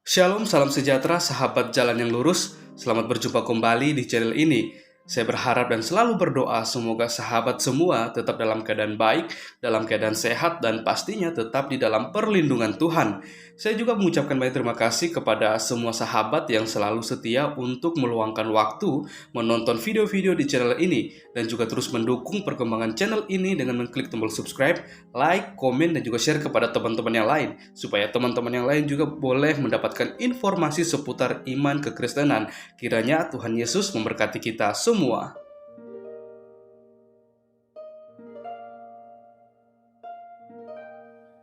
Shalom, salam sejahtera, sahabat jalan yang lurus. Selamat berjumpa kembali di channel ini. Saya berharap dan selalu berdoa semoga sahabat semua tetap dalam keadaan baik, dalam keadaan sehat, dan pastinya tetap di dalam perlindungan Tuhan. Saya juga mengucapkan banyak terima kasih kepada semua sahabat yang selalu setia untuk meluangkan waktu menonton video-video di channel ini dan juga terus mendukung perkembangan channel ini dengan mengklik tombol subscribe, like, komen, dan juga share kepada teman-teman yang lain supaya teman-teman yang lain juga boleh mendapatkan informasi seputar iman kekristenan. Kiranya Tuhan Yesus memberkati kita semua.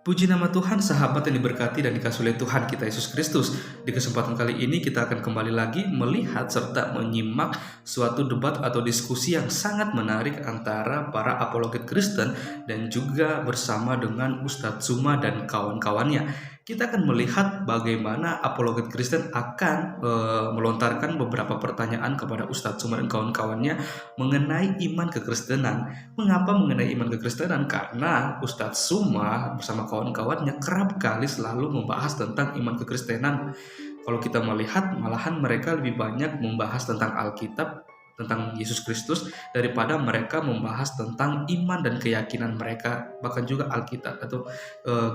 Puji nama Tuhan, sahabat yang diberkati dan dikasihi oleh Tuhan kita Yesus Kristus. Di kesempatan kali ini kita akan kembali lagi melihat serta menyimak suatu debat atau diskusi yang sangat menarik antara para apologet Kristen dan juga bersama dengan Ustadz Tsuma dan kawan-kawannya. Kita akan melihat bagaimana apologet Kristen akan melontarkan beberapa pertanyaan kepada Ustadz Tsuma dan kawan-kawannya mengenai iman kekristenan. Mengapa mengenai iman kekristenan? Karena Ustadz Tsuma bersama kawan-kawannya kerap kali selalu membahas tentang iman kekristenan. Kalau kita melihat, malahan mereka lebih banyak membahas tentang Alkitab, tentang Yesus Kristus, daripada mereka membahas tentang iman dan keyakinan mereka, bahkan juga Alkitab atau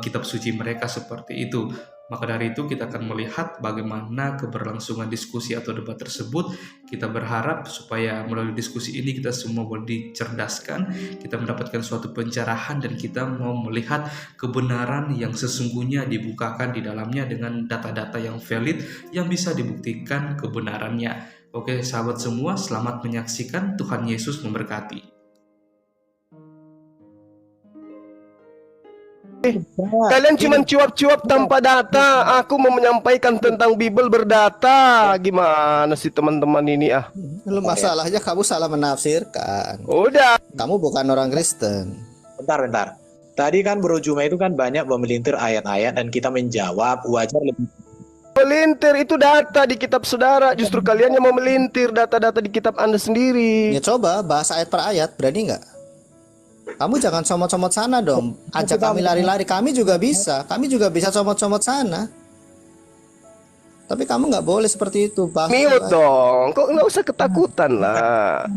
kitab suci mereka seperti itu. Maka dari itu kita akan melihat bagaimana keberlangsungan diskusi atau debat tersebut. Kita berharap supaya melalui diskusi ini kita semua boleh dicerdaskan, kita mendapatkan suatu pencerahan dan kita mau melihat kebenaran yang sesungguhnya dibukakan di dalamnya dengan data-data yang valid yang bisa dibuktikan kebenarannya. Oke sahabat semua, selamat menyaksikan. Tuhan Yesus memberkati. Kalian cuma cuap-cuap tanpa data. Aku mau menyampaikan tentang Bible berdata. Gimana sih teman-teman ini ah? Lu masalahnya kamu salah menafsirkan. Udah. Kamu bukan orang Kristen. Bentar. Tadi kan Bro Juma itu kan banyak memelintir ayat-ayat dan kita menjawab wajar lebih. Melintir itu data di kitab saudara. Justru kalian yang mau melintir data-data di kitab Anda sendiri. Ya coba bahas ayat per ayat, berani nggak? Kamu jangan comot-comot sana dong. Ajak kami lari-lari, kami juga bisa. Kami juga bisa comot-comot sana. Tapi kamu nggak boleh seperti itu. Mute dong. Kok nggak usah ketakutan lah.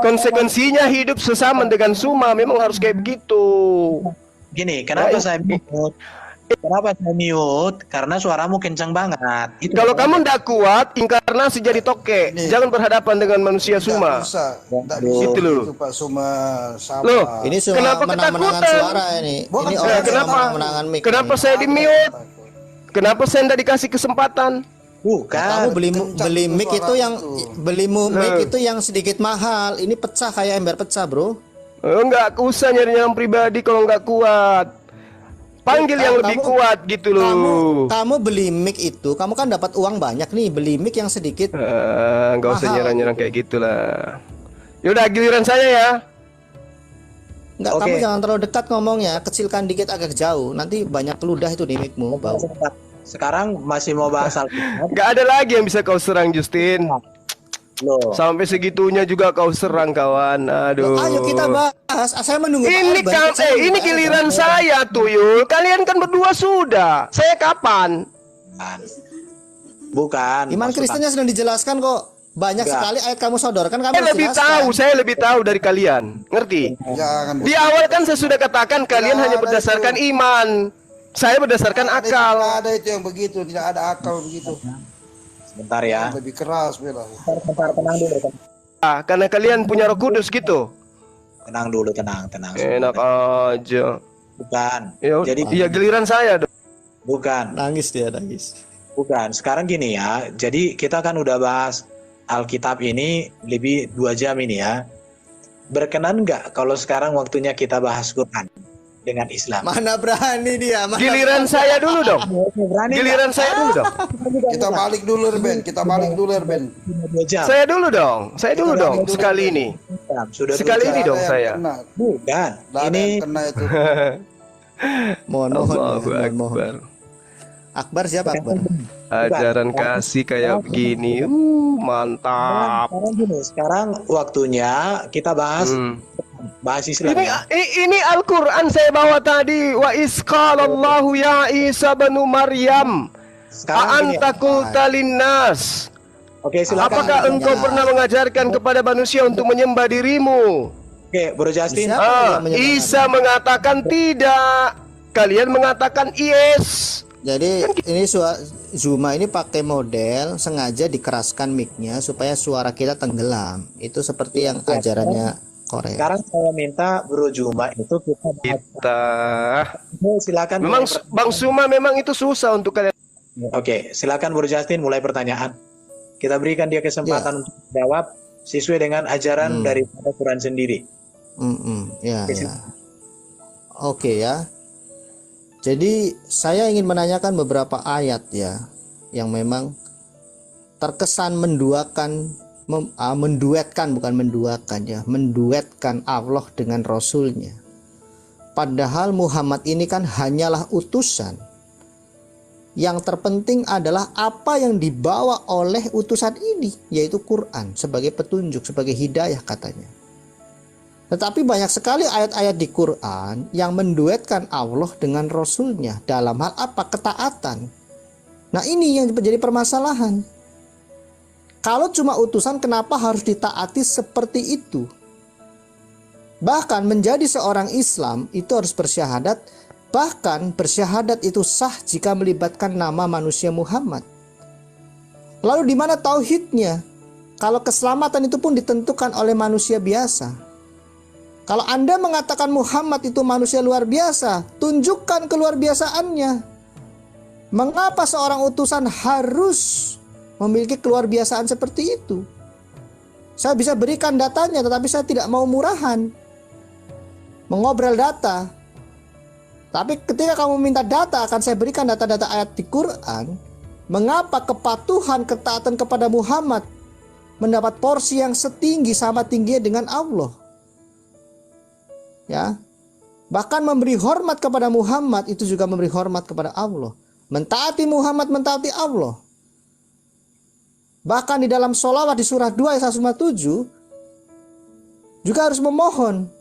Konsekuensinya hidup sesama dengan Tsuma memang harus kayak begitu. Gini, kenapa saya mute? Kenapa saya mute? Karena suaramu kencang banget. Itu Kalau kamu ndak kuat, inkarnasi jadi toke. Jangan berhadapan dengan manusia Tsuma. Tidak Itu bisa loh. itu Pak Tsuma sama. Loh, Ini cuma kenapa menang-menangan ketakutan? suara ini. Bukan Ini saya, orang kenapa? cuma menang-menangan mic. Kenapa ini. saya di mute? Kenapa saya ndak dikasih kesempatan? bukan. Kamu beli kencang beli tuh mic suara itu yang itu. beli mic itu yang sedikit mahal. Ini pecah kayak ember pecah, Bro. Enggak usah nyari-nyari pribadi kalau nggak kuat. Panggil yang lebih kuat gitu loh. Kamu beli mic itu, kamu kan dapat uang banyak nih. Beli mic yang sedikit. Nggak usah Mahal. nyerang-nyerang kayak gitulah. Yaudah giliran saya ya. Enggak, Oke. kamu jangan terlalu dekat ngomongnya, kecilkan dikit agak jauh. Nanti banyak ludah itu di micmu, bau. Sekarang masih mau bahas Alkitab. Nggak ada lagi yang bisa kau serang Justin. Loh. Sampai segitunya juga kau serang kawan. Aduh. Ayo kita bahas. Saya menunggu. Ini Pak kan, Alban. Saya menunggu ini Pak giliran Alban. saya Tuyul. Kalian kan berdua sudah. Saya kapan? Bukan. Iman Maksud Kristennya sedang dijelaskan kok. Banyak Enggak. sekali ayat kamu sodorkan, kamu Saya harus lebih jelaskan. tahu. Saya lebih tahu dari kalian. Ngerti? Jangan Di awal kan saya sudah katakan kalian hanya berdasarkan iman. Saya berdasarkan akal. Tidak ada itu yang begitu, tidak ada akal begitu. Sebentar ya. Lebih keras bela. Bentar, tenang dulu. Karena kalian punya Roh Kudus gitu. Tenang dulu, tenang. Enak aja. Bukan. Ya, Jadi iya giliran saya dong. bukan. Nangis dia, nangis. Bukan. Sekarang gini ya. Jadi kita kan udah bahas Alkitab ini lebih 2 jam ini ya. Berkenan nggak kalau sekarang waktunya kita bahas Quran dengan Islam? Mana berani dia? Mana Giliran saya dulu dong. Berani Giliran saya dulu dong. Kita balik dulu Ben, kita balik dulu Ben. 2 jam. Saya dulu dong. Saya dulu dong. Sekali ini. Sudah Sekali 2 ini jam. dong saya. Bukan. Tidak ada Ini yang kena itu. Mohon, Allahu mohon. Akbar. Akbar siapa Akbar? Ajaran kasih kayak begini. Mantap. sekarang waktunya kita bahas Hmm. bahas Islam. Ini Ya. ini Al-Qur'an saya bawa tadi. Wa isqalallahu ya Isa bin Maryam. Sekarang gini. A'anta qulta linnas. Oke, silakan. Apakah engkau pernah mengajarkan kepada manusia untuk menyembah dirimu? Oke, Bro Justin. Siapa yang menyembah Isa mengatakan tidak. Kalian mengatakan yes. Jadi ini Zuma ini pakai model sengaja dikeraskan mic-nya supaya suara kita tenggelam. Itu seperti yang ajarannya Korea. Sekarang saya minta Bro Juma itu kita silakan. Memang Bang Suma memang itu susah untuk kalian. Oke, silakan Bro Justin mulai pertanyaan. Kita berikan dia kesempatan untuk jawab sesuai dengan ajaran dari Quran sendiri. Ya. Oke ya. Jadi saya ingin menanyakan beberapa ayat ya yang memang terkesan menduetkan Allah dengan Rasulnya. Padahal Muhammad ini kan hanyalah utusan. Yang terpenting adalah apa yang dibawa oleh utusan ini, yaitu Quran sebagai petunjuk, sebagai hidayah katanya. Tetapi banyak sekali ayat-ayat di Quran yang menduetkan Allah dengan Rasulnya dalam hal apa? Ketaatan. Nah ini yang menjadi permasalahan. Kalau cuma utusan, kenapa harus ditaati seperti itu? Bahkan menjadi seorang Islam itu harus bersyahadat. Bahkan bersyahadat itu sah jika melibatkan nama manusia Muhammad. Lalu di mana tauhidnya? Kalau keselamatan itu pun ditentukan oleh manusia biasa. Kalau Anda mengatakan Muhammad itu manusia luar biasa, tunjukkan keluar biasaannya. Mengapa seorang utusan harus memiliki keluar biasaan seperti itu? Saya bisa berikan datanya, tetapi saya tidak mau murahan mengobrol data. Tapi ketika kamu minta data, akan saya berikan data-data ayat di Quran. Mengapa kepatuhan, ketaatan kepada Muhammad mendapat porsi yang setinggi sama tingginya dengan Allah? Ya, bahkan memberi hormat kepada Muhammad itu juga memberi hormat kepada Allah. Mentaati Muhammad, mentaati Allah. Bahkan di dalam sholawat di surah 2 ayat 157 juga harus memohon.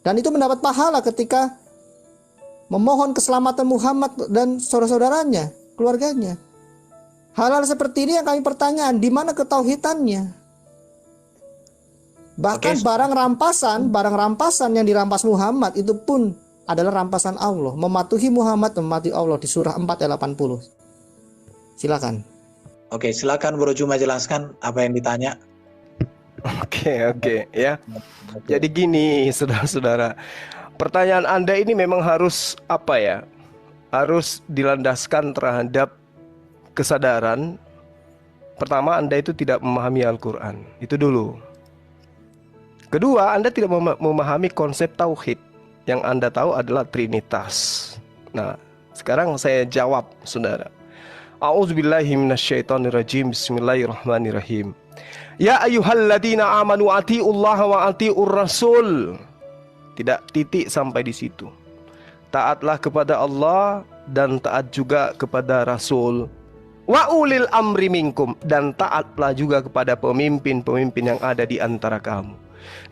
Dan itu mendapat pahala ketika memohon keselamatan Muhammad dan saudara-saudaranya, keluarganya. Hal-hal seperti ini yang kami pertanyaan, di mana ketauhidannya? Bahkan barang rampasan yang dirampas Muhammad itu pun adalah rampasan Allah. Mematuhi Muhammad, mematuhi Allah di surah 4 ayat 80. Silakan. Oke, silakan Bro Juma jelaskan apa yang ditanya. Oke ya. Jadi gini saudara-saudara. Pertanyaan Anda ini memang harus harus dilandaskan terhadap kesadaran. Pertama, Anda itu tidak memahami Al-Quran. Itu dulu. Kedua, Anda tidak memahami konsep tauhid. Yang Anda tahu adalah Trinitas. Nah, sekarang saya jawab, saudara. A'udzubillahi minasyaitonirrajim. Bismillahirrahmanirrahim. Ya ayyuhalladzina amanu atiullaha wa atiur rasul. Tidak titik sampai di situ. Taatlah kepada Allah dan taat juga kepada Rasul. Wa ulil amri minkum, dan taatlah juga kepada pemimpin-pemimpin yang ada di antara kamu.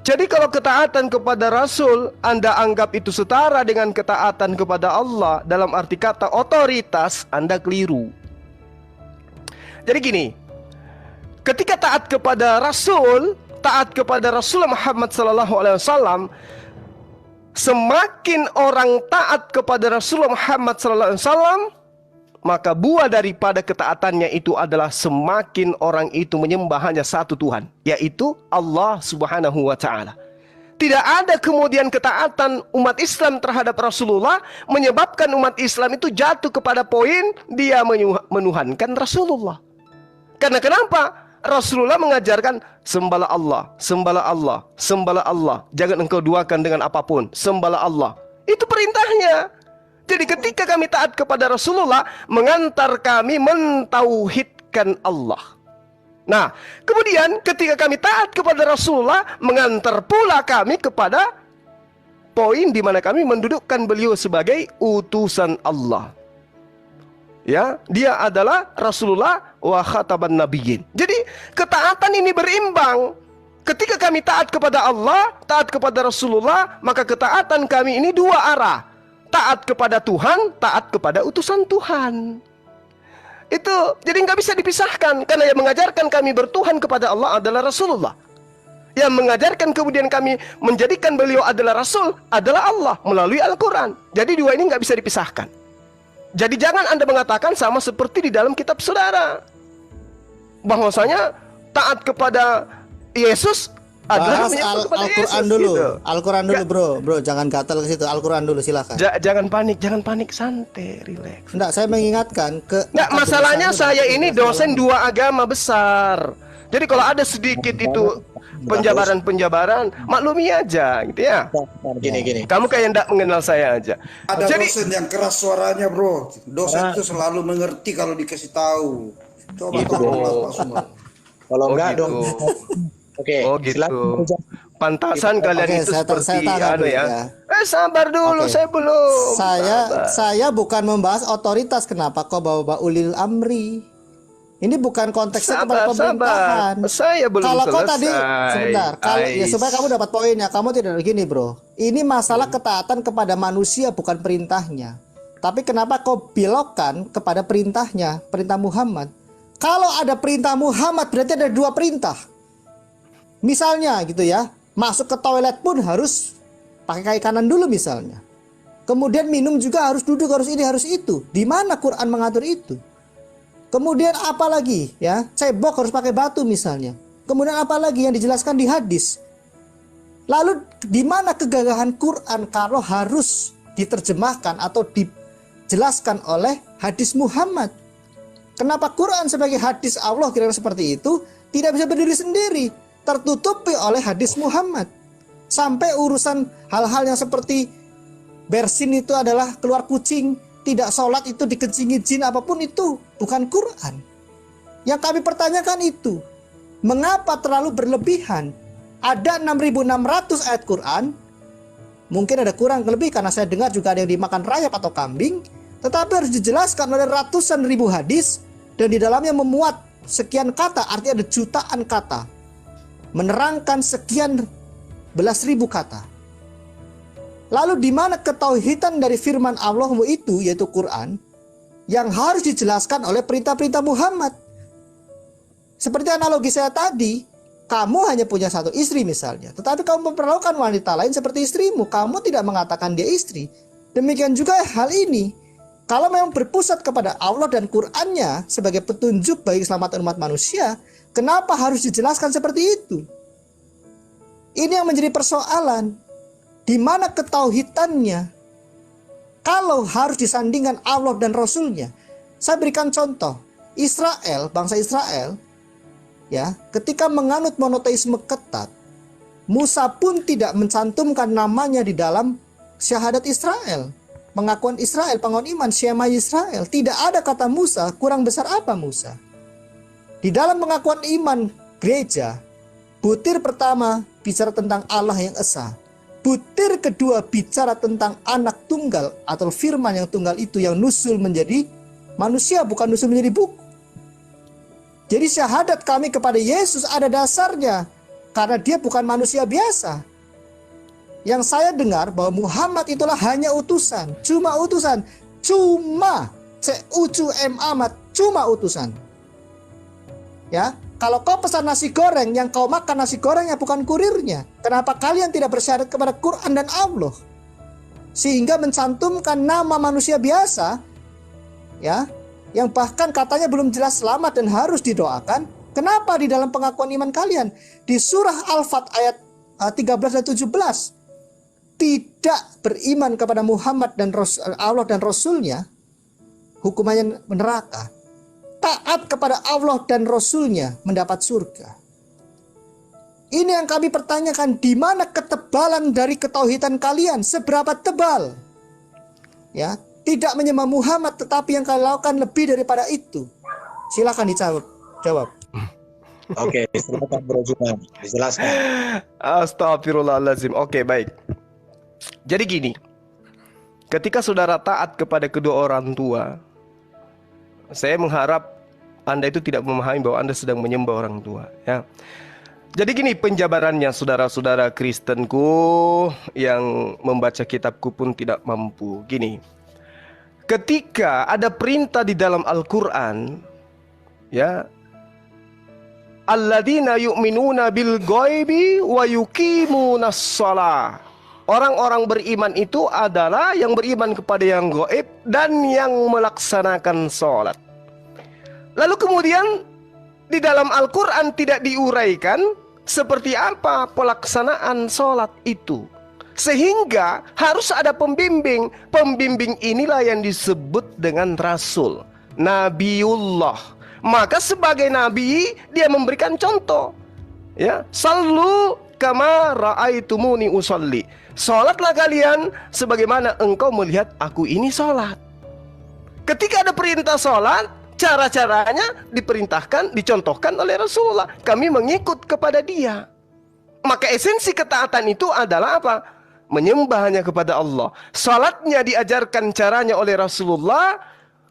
Jadi kalau ketaatan kepada Rasul Anda anggap itu setara dengan ketaatan kepada Allah dalam arti kata otoritas, Anda keliru. Jadi gini, ketika taat kepada Rasul Muhammad SAW, semakin orang taat kepada Rasulullah Muhammad SAW, maka buah daripada ketaatannya itu adalah semakin orang itu menyembah hanya satu Tuhan, yaitu Allah Subhanahu wa Ta'ala. Tidak ada kemudian ketaatan umat Islam terhadap Rasulullah menyebabkan umat Islam itu jatuh kepada poin dia menuhankan Rasulullah. Karena kenapa? Rasulullah mengajarkan sembahlah Allah, sembahlah Allah, sembahlah Allah. Jangan engkau duakan dengan apapun, sembahlah Allah. Itu perintahnya. Jadi ketika kami taat kepada Rasulullah, mengantar kami mentauhidkan Allah. Nah, kemudian ketika kami taat kepada Rasulullah, mengantar pula kami kepada poin di mana kami mendudukkan beliau sebagai utusan Allah. Ya, dia adalah Rasulullah wa khataban nabiyyin. Jadi ketaatan ini berimbang. Ketika kami taat kepada Allah, taat kepada Rasulullah, maka ketaatan kami ini dua arah. Taat kepada Tuhan, taat kepada utusan Tuhan. Itu jadi nggak bisa dipisahkan, karena yang mengajarkan kami bertuhan kepada Allah adalah Rasulullah. Yang mengajarkan kemudian kami menjadikan beliau adalah Rasul adalah Allah melalui Al-Quran. Jadi dua ini nggak bisa dipisahkan. Jadi jangan Anda mengatakan sama seperti di dalam kitab saudara, bahwasanya taat kepada Yesus adalah Bahas menyembah kepada Al-Quran Yesus, dulu. gitu. Al-Quran dulu, bro. Jangan gatal ke situ. Al-Quran dulu, silakan. Jangan panik, santai, relax. Enggak, saya mengingatkan ke Nggak, masalahnya saya ini dosen dua agama besar. Jadi kalau ada sedikit itu penjabaran, maklumi aja gitu ya. Gini. Kamu kayak ndak mengenal saya aja. Ada Jadi dosen yang keras suaranya, bro. Dosen itu selalu mengerti kalau dikasih tahu. Coba Gitu, tolonglah bro. Pak Sumar. Kalau Oh, enggak gitu. dong. Oke, Oh gitu. silakan. Pantasan kalian Oke, itu saya seperti tangkap anu dulu ya. ya. Sabar dulu, Oke. saya belum. Sabar. Saya bukan membahas otoritas. Kenapa kok bawa ulil amri? Ini bukan konteksnya kepada pemerintahan. Saya belum Kalau kau selesai. tadi sebentar, kalau ya Ais. supaya kamu dapat poinnya, kamu tidak begini, bro. Ini masalah ketaatan kepada manusia bukan perintahnya. Tapi kenapa kau belokkan kepada perintahnya, perintah Muhammad? Kalau ada perintah Muhammad berarti ada dua perintah. Misalnya gitu ya, masuk ke toilet pun harus pakai kaki kanan dulu misalnya. Kemudian minum juga harus duduk, harus ini, harus itu. Di mana Quran mengatur itu? Kemudian apa lagi ya? Cebok harus pakai batu misalnya. Kemudian apa lagi yang dijelaskan di hadis? Lalu di mana kegagahan Quran kalau harus diterjemahkan atau dijelaskan oleh hadis Muhammad? Kenapa Quran sebagai hadis Allah kira-kira seperti itu tidak bisa berdiri sendiri, tertutupi oleh hadis Muhammad? Sampai urusan hal-hal yang seperti bersin itu adalah keluar kucing, tidak sholat itu dikencingi jin, apapun itu bukan Quran. Yang kami pertanyakan itu, mengapa terlalu berlebihan? Ada 6.600 ayat Quran, mungkin ada kurang lebih karena saya dengar juga ada yang dimakan rayap atau kambing, tetapi harus dijelaskan oleh ratusan ribu hadis, dan di dalamnya memuat sekian kata, artinya ada jutaan kata, menerangkan sekian belas ribu kata. Lalu di mana ketauhidan dari firman Allah itu, yaitu Quran, yang harus dijelaskan oleh perintah-perintah Muhammad? Seperti analogi saya tadi, kamu hanya punya satu istri misalnya, tetapi kamu memperlakukan wanita lain seperti istrimu, kamu tidak mengatakan dia istri. Demikian juga hal ini, kalau memang berpusat kepada Allah dan Qurannya sebagai petunjuk bagi keselamatan umat manusia, kenapa harus dijelaskan seperti itu? Ini yang menjadi persoalan. Di mana ketauhidannya? Kalau harus disandingkan Allah dan Rasulnya. Saya berikan contoh. Israel, bangsa Israel, ya, ketika menganut monoteisme ketat, Musa pun tidak mencantumkan namanya di dalam syahadat Israel, pengakuan Israel, pengakuan iman, Shema Israel. Tidak ada kata Musa. Kurang besar apa Musa? Di dalam pengakuan iman gereja, butir pertama bicara tentang Allah yang esa. Butir kedua bicara tentang anak tunggal atau firman yang tunggal itu yang nusul menjadi manusia, bukan nusul menjadi buku. Jadi syahadat kami kepada Yesus ada dasarnya karena dia bukan manusia biasa. Yang saya dengar bahwa Muhammad itulah hanya utusan, cuma utusan, cuma cuma utusan. Ya, kalau kau pesan nasi goreng, yang kau makan nasi gorengnya bukan kurirnya. Kenapa kalian tidak bersyahadat kepada Quran dan Allah? Sehingga mencantumkan nama manusia biasa, ya, yang bahkan katanya belum jelas selamat dan harus didoakan. Kenapa di dalam pengakuan iman kalian di surah Al-Fat ayat 13 dan 17 tidak beriman kepada Muhammad dan Allah dan Rasulnya, hukumannya neraka. Taat kepada Allah dan Rasulnya mendapat surga. Ini yang kami pertanyakan, di mana ketebalan dari ketauhidan kalian? Seberapa tebal? Ya, tidak menyembah Muhammad, tetapi yang kalian lakukan lebih daripada itu. Silakan dijawab. Oke, silakan Bro Juman, dijelaskan. Astagfirullahaladzim. Oke, baik. Jadi gini, ketika saudara taat kepada kedua orang tua, saya mengharap Anda itu tidak memahami bahwa Anda sedang menyembah orang tua, ya. Jadi gini penjabarannya, saudara-saudara Kristenku yang membaca kitabku pun tidak mampu. Gini, ketika ada perintah di dalam Al-Quran, ya, alladzina yu'minuna bil ghaibi wa yuqimunas shalah. Orang-orang beriman itu adalah yang beriman kepada yang gaib dan yang melaksanakan sholat. Lalu kemudian di dalam Al-Quran tidak diuraikan seperti apa pelaksanaan sholat itu. Sehingga harus ada pembimbing. Pembimbing inilah yang disebut dengan Rasul, Nabiullah. Maka sebagai Nabi dia memberikan contoh, ya, sallu kama ra'aitumuni usolli. Sholatlah kalian sebagaimana engkau melihat aku ini sholat. Ketika ada perintah sholat, cara-caranya diperintahkan, dicontohkan oleh Rasulullah. Kami mengikut kepada dia. Maka esensi ketaatan itu adalah apa? Menyembah hanya kepada Allah. Salatnya diajarkan caranya oleh Rasulullah.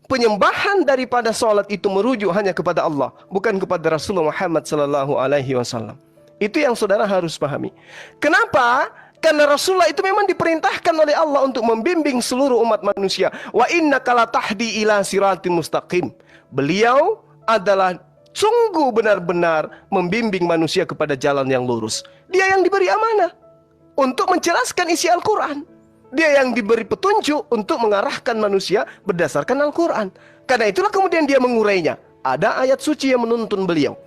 Penyembahan daripada salat itu merujuk hanya kepada Allah, bukan kepada Rasulullah Muhammad sallallahu alaihi wasallam. Itu yang saudara harus pahami. Kenapa? Karena Rasulullah itu memang diperintahkan oleh Allah untuk membimbing seluruh umat manusia. Wa innaka latahdi ila siratim mustaqim. Beliau adalah sungguh benar-benar membimbing manusia kepada jalan yang lurus. Dia yang diberi amanah untuk menjelaskan isi Al-Quran. Dia yang diberi petunjuk untuk mengarahkan manusia berdasarkan Al-Quran. Karena itulah kemudian dia mengurainya. Ada ayat suci yang menuntun beliau.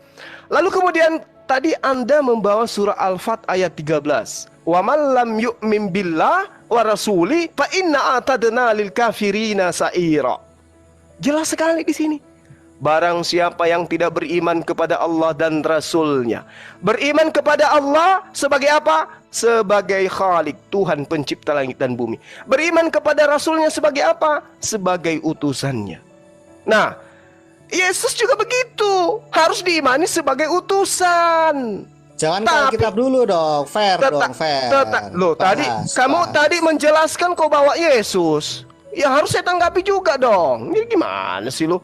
Lalu kemudian tadi Anda membawa surah Al-Fat ayat 13. Wa man lam yu'min billah wa rasuli fa inna atadna lil kafirina sa'ira. Jelas sekali di sini. Barang siapa yang tidak beriman kepada Allah dan Rasulnya. Beriman kepada Allah sebagai apa? Sebagai Khalik, Tuhan pencipta langit dan bumi. Beriman kepada Rasulnya sebagai apa? Sebagai utusannya. Nah, Yesus juga begitu. Harus diimani sebagai utusan. Jangan ke Alkitab dulu dong, fair dong, fair. Loh, tadi kamu tadi menjelaskan kau bawa Yesus. Ya harus saya tanggapi juga dong. Ini gimana sih lo?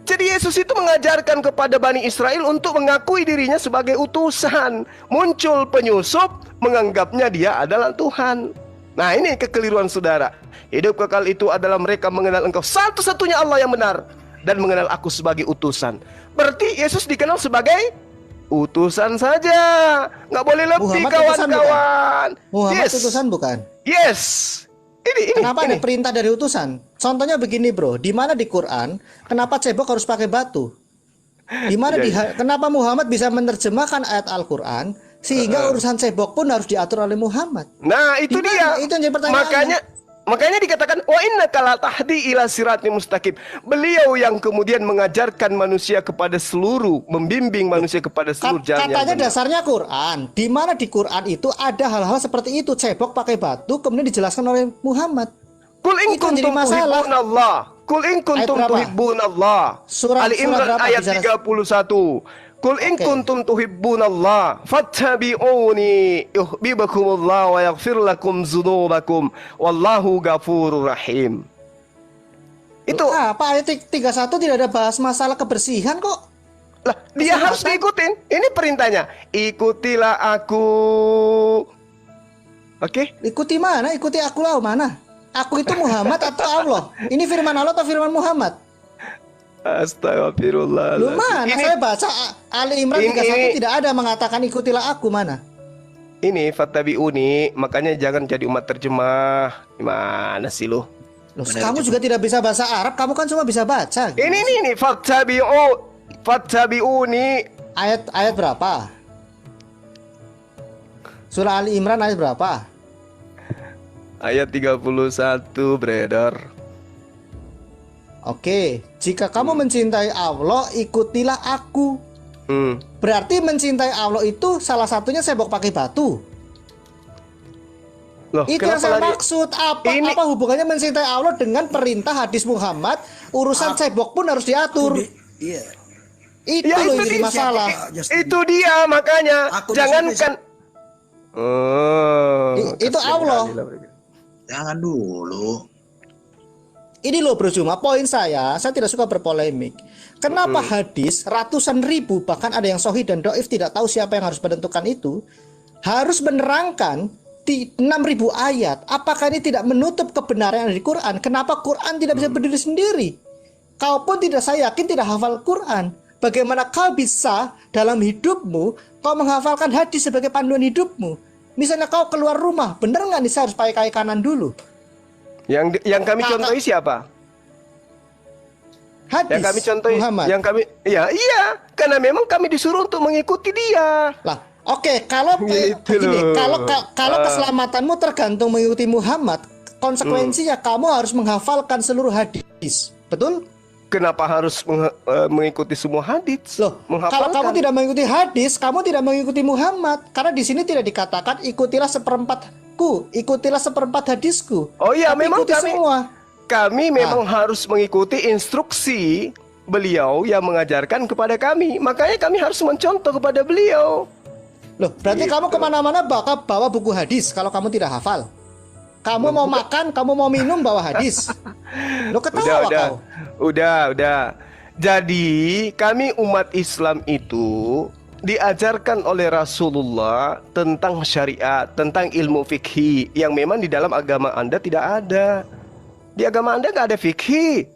Jadi Yesus itu mengajarkan kepada Bani Israel untuk mengakui dirinya sebagai utusan. Muncul penyusup menganggapnya dia adalah Tuhan. Nah ini kekeliruan saudara. Hidup kekal itu adalah mereka mengenal engkau satu-satunya Allah yang benar, dan mengenal aku sebagai utusan. Berarti Yesus dikenal sebagai utusan saja. Nggak boleh lebih, kawan-kawan. Muhammad utusan bukan? Yes. Kenapa ada perintah dari utusan? Contohnya begini bro, di mana di Quran kenapa cebok harus pakai batu? Di mana kenapa Muhammad bisa menerjemahkan ayat Al-Quran sehingga urusan cebok pun harus diatur oleh Muhammad? Nah itu dia. Itu yang jadi pertanyaannya. Makanya dikatakan wa innaka latahdi ila siratim mustaqim. Beliau yang kemudian mengajarkan manusia kepada seluruh, membimbing manusia kepada seluruh jalan. Katanya dasarnya Quran. Di mana di Quran itu ada hal-hal seperti itu, cebok pakai batu, kemudian dijelaskan oleh Muhammad. Kul in kuntum tuhibbunallah. Kul in kuntum tuhibbunallah. Ali Imran ayat 31. Kul in kuntum tuhibbunallah fattabi'uni yuhibbukumullah wa yaghfir lakum dzunubakum wallahu ghafurur rahim. Itu apa ayat 31 tidak ada bahas masalah kebersihan kok. Lah, dia harus diikutin. Ini perintahnya. Ikutilah aku. Oke? Ikuti mana? Ikuti aku lah mana? Aku itu Muhammad atau Allah? Ini firman Allah atau firman Muhammad? Astagfirullah. Lu mana? Saya baca Ali Imran 31 tidak ada mengatakan ikutilah aku, mana? Ini fattabi'uni, makanya jangan jadi umat terjemah. Gimana sih lu? Loh, kamu juga tidak bisa bahasa Arab, kamu kan cuma bisa baca. Ini fattabi'uni. Ayat berapa? Surah Ali Imran ayat berapa? Ayat 31, brother. Oke, jika kamu mencintai Allah, ikutilah aku. Berarti mencintai Allah itu salah satunya cebok pakai batu. Loh, itu yang saya maksud. Apa hubungannya mencintai Allah dengan perintah hadis Muhammad? Urusan cebok pun harus diatur. Iya. Itu loh yang jadi masalah. Itu dia makanya. Jangankan. Itu Allah. Jangan dulu. Ini loh Bro Juma, poin saya tidak suka berpolemik. Kenapa hadis ratusan ribu, bahkan ada yang sahih dan dhaif, tidak tahu siapa yang harus menentukan itu, harus menerangkan 6.000 ayat. Apakah ini tidak menutup kebenaran yang ada di Quran? Kenapa Quran tidak bisa berdiri sendiri? Kau pun tidak, saya yakin tidak hafal Quran. Bagaimana kau bisa dalam hidupmu kau menghafalkan hadis sebagai panduan hidupmu? Misalnya kau keluar rumah, bener nggak nih saya harus pakai kaki kanan dulu? Yang kami contohi siapa? Hadis Yang kami contohi, Muhammad. iya, karena memang kami disuruh untuk mengikuti dia. Lah, oke, kalau Gitu begini, loh. kalau keselamatanmu tergantung mengikuti Muhammad, konsekuensinya kamu harus menghafalkan seluruh hadis. Betul? Kenapa harus mengikuti semua hadis? Loh, kalau Menghafalkan. kamu tidak mengikuti hadis, kamu tidak mengikuti Muhammad. Karena di sini tidak dikatakan ikutilah seperempatku, ikutilah seperempat hadisku. Oh iya, Tapi memang ikuti semua. kami memang harus mengikuti instruksi beliau yang mengajarkan kepada kami. Makanya kami harus mencontoh kepada beliau. Loh, berarti Gitu. kamu kemana-mana bakal bawa buku hadis kalau kamu tidak hafal. Kamu mau makan, kamu mau minum bawa hadis. Lo ketawa kau. Udah. Jadi kami umat Islam itu diajarkan oleh Rasulullah tentang syariat, tentang ilmu fikih yang memang di dalam agama Anda tidak ada. Di agama Anda nggak ada fikih.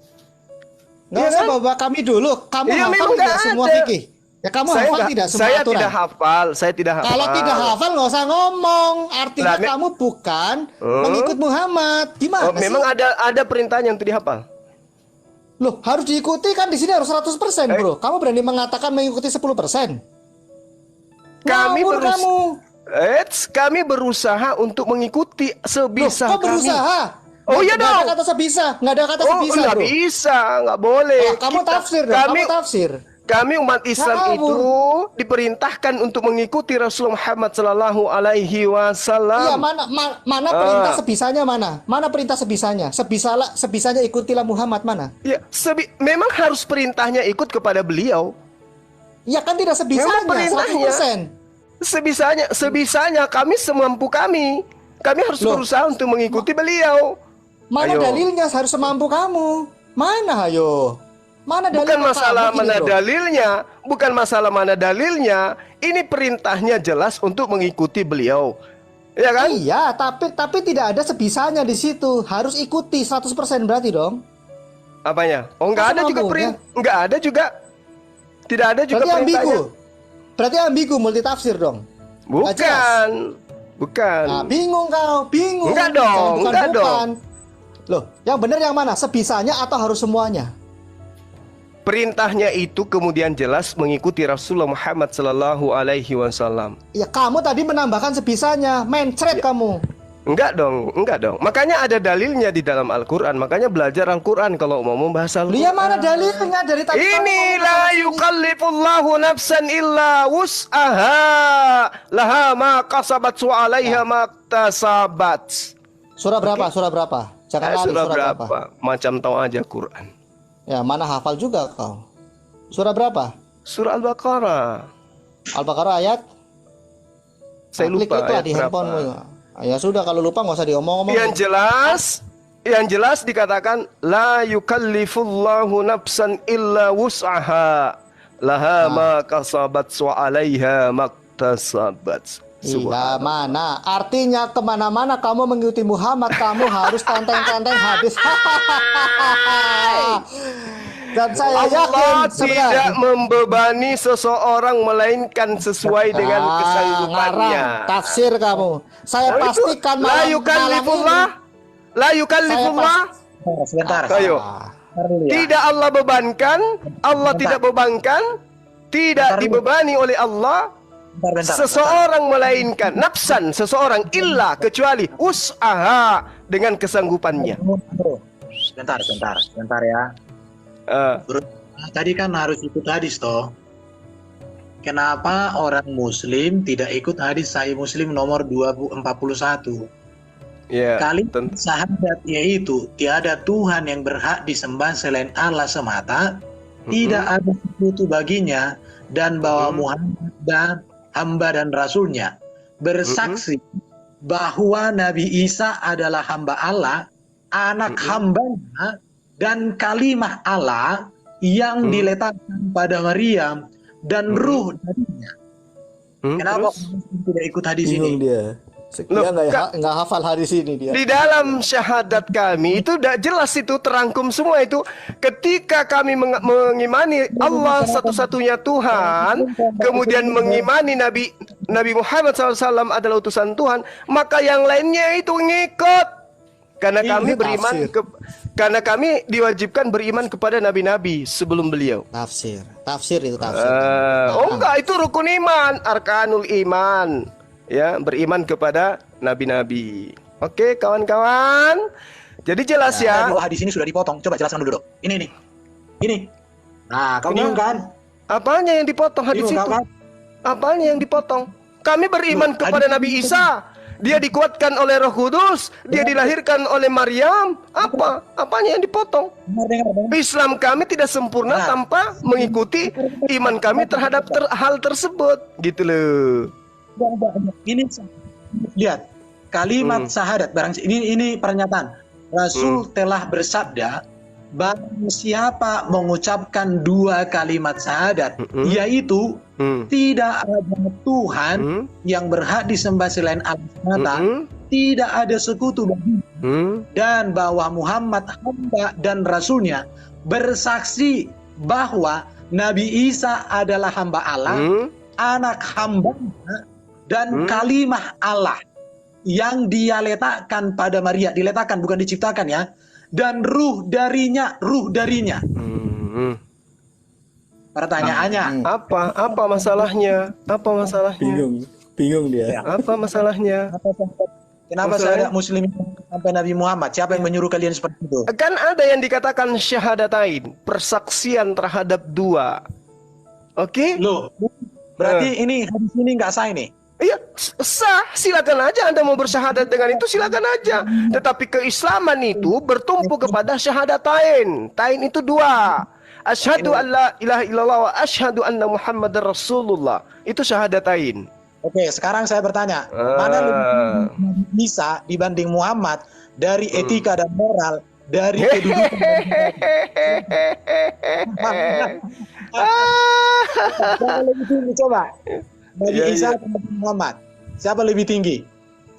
Nggak Iya usah kan? bawa kami dulu. Kamu Iya, hafal memang tidak nggak semua ada. fikih? Ya kamu hafal tidak semua saya aturan? tidak hafal. Kalau tidak hafal nggak usah ngomong. Artinya Lah, kamu bukan mengikut Muhammad. Gimana Oh, sih? memang ada perintahnya yang tidak dihafal. Loh, harus diikuti kan di sini harus 100%, Bro. Kamu berani mengatakan mengikuti 10%? Kami Ngawur kamu. kami berusaha untuk mengikuti Loh, sebisa kok kami. berusaha? Oh, iya Nggak dong. ada kata sebisa, nggak ada kata sebisa, nggak Bro. bisa, nggak boleh. Oh, kamu tafsir dong, kamu tafsir. Kami umat Islam Ngawur. itu diperintahkan untuk mengikuti Rasulullah Muhammad Sallallahu Alaihi Iya, Wasallam. mana perintah sebisanya mana? Mana perintah sebisanya? Sebisanya ikutilah Muhammad mana? Ya, memang harus perintahnya ikut kepada beliau. Ya kan tidak Memang sebisanya, perintahnya. 100%. Sebisanya kami semampu kami. Kami harus Loh. berusaha untuk mengikuti beliau. Mana Ayo. dalilnya harus semampu kamu? Mana ayo? Mana dalilnya? Bukan masalah kamu gini, mana Bro? dalilnya, bukan masalah mana dalilnya. Ini perintahnya jelas untuk mengikuti beliau. Ya kan? Iya, tapi tidak ada sebisanya di situ. Harus ikuti 100% berarti dong. Apanya? Oh, enggak ada juga Semampunya. enggak ada juga. Tidak ada juga Berarti ambigu. perintahnya. Berarti ambigu multitafsir dong. Nggak jelas. Bukan. Nah, bingung kau, bingung. Enggak dong, Jangan enggak bukan-bukan. Loh, yang benar yang mana? Sebisanya atau harus semuanya? Perintahnya itu kemudian jelas mengikuti Rasulullah Muhammad Sallallahu Alaihi Wasallam. Ya kamu tadi menambahkan sebisanya, mencret kamu. Enggak dong. Makanya ada dalilnya di dalam Al-Quran. Makanya belajar Al-Quran kalau mau membahas Al-Quran. Dia mana dalilnya dari tadi? kamu Ini ngomong la sama sini. yukallifullahu nafsan illa wus'aha laha ma kasabat wa alaiha ma tasabat. Surah berapa? Surah berapa? Jangan lari, Surah surah berapa? berapa? Macam tahu aja Quran. Ya, mana hafal juga kau. Surah berapa? Surah Al-Baqarah. Al-Baqarah ayat? Saya lupa Klik-klik lah ayat di berapa. handphonemu. Ya sudah, kalau lupa nggak usah diomong-omong. Yang jelas dikatakan la yukallifullahu nafsan illa wus'aha laha ma kasabat wa alaiha maktasabat. Iya, mana? Artinya kemana-mana kamu mengikuti Muhammad, kamu harus tenteng-tenteng hadis. Dan saya yakin Allah tidak sebenarnya. membebani seseorang melainkan sesuai dengan kesanggupannya. Ngarang, tafsir kamu. Saya Nah, itu, pastikan la malam yukallifullah, la yukallifullah. Sebentar. Ayo. Sebentar dulu ya. Tidak Allah bebankan, Allah Bentar. tidak bebankan, tidak Bentar dulu. dibebani oleh Allah Bentar. seseorang melainkan nafsan seseorang illa kecuali usaha dengan kesanggupannya. Sebentar ya. Bro, tadi kan harus ikut hadis toh. Kenapa orang muslim tidak ikut hadis Sahih Muslim nomor 241? Ya, Kalimat tentu. syahadat yaitu tiada Tuhan yang berhak disembah selain Allah semata, tidak ada sekutu baginya, dan bahwa Muhammad dan hamba dan rasulnya, bersaksi bahwa Nabi Isa adalah hamba Allah, anak hambanya, dan kalimah Allah yang diletakkan pada Maryam dan ruh darinya. Kenapa Terus? orang Muslim tidak ikut hadis Bingung ini? dia. Dia nggak hafal hadis ini dia. Di dalam syahadat kami itu udah jelas, itu terangkum semua itu. Ketika kami mengimani Allah satu-satunya Tuhan, kemudian mengimani Nabi Muhammad SAW adalah utusan Tuhan, maka yang lainnya itu ngikut. Karena kami beriman karena kami diwajibkan beriman kepada nabi-nabi sebelum beliau. Tafsir itu tafsir. Enggak, itu rukun iman, arkanul iman. Ya, beriman kepada nabi-nabi. Oke, kawan-kawan. Jadi jelas ya. Hadis ini sudah dipotong. Coba jelaskan dulu, Dok. Ini. Nah, kau bingung kan? Apanya yang dipotong hadis itu? Kan? Apanya yang dipotong? Kami beriman kepada Nabi Isa. Dia dikuatkan oleh Roh Kudus. Dia dilahirkan oleh Maryam. Apanya yang dipotong? Islam kami tidak sempurna tanpa mengikuti iman kami terhadap hal tersebut. Gitu loh. Ini lihat kalimat syahadat, ini pernyataan Rasul telah bersabda, barang siapa mengucapkan 2 kalimat syahadat, yaitu tidak ada Tuhan yang berhak disembah selain Allah semata, tidak ada sekutu bagi, dan bahwa Muhammad hamba dan rasulnya, bersaksi bahwa Nabi Isa adalah hamba Allah, anak hamba dan kalimah Allah yang dia letakkan pada Maria, diletakkan bukan diciptakan ya, dan ruh darinya. Pertanyaannya, apa masalahnya? Bingung dia. Apa masalahnya? Kenapa saya Muslim sampai Nabi Muhammad? Siapa yang menyuruh kalian seperti itu? Kan ada yang dikatakan syahadatain, persaksian terhadap 2. Oke? Loh, berarti ini hadis ini nggak sah ini? Iya, sah. Silakan aja Anda mau bersyahadat dengan itu, silakan aja. Tetapi keislaman itu bertumpu kepada syahadatain. Tain itu 2. Asyhadu an la ilaha illallah wa asyhadu anna Muhammadar Rasulullah. Itu syahadatain. Oke, sekarang saya bertanya, mana lebih bisa dibanding Muhammad dari etika dan moral, dari kedudukan? Siapa lebih tinggi coba? Nabi Isa atau Nabi Muhammad? Siapa lebih tinggi?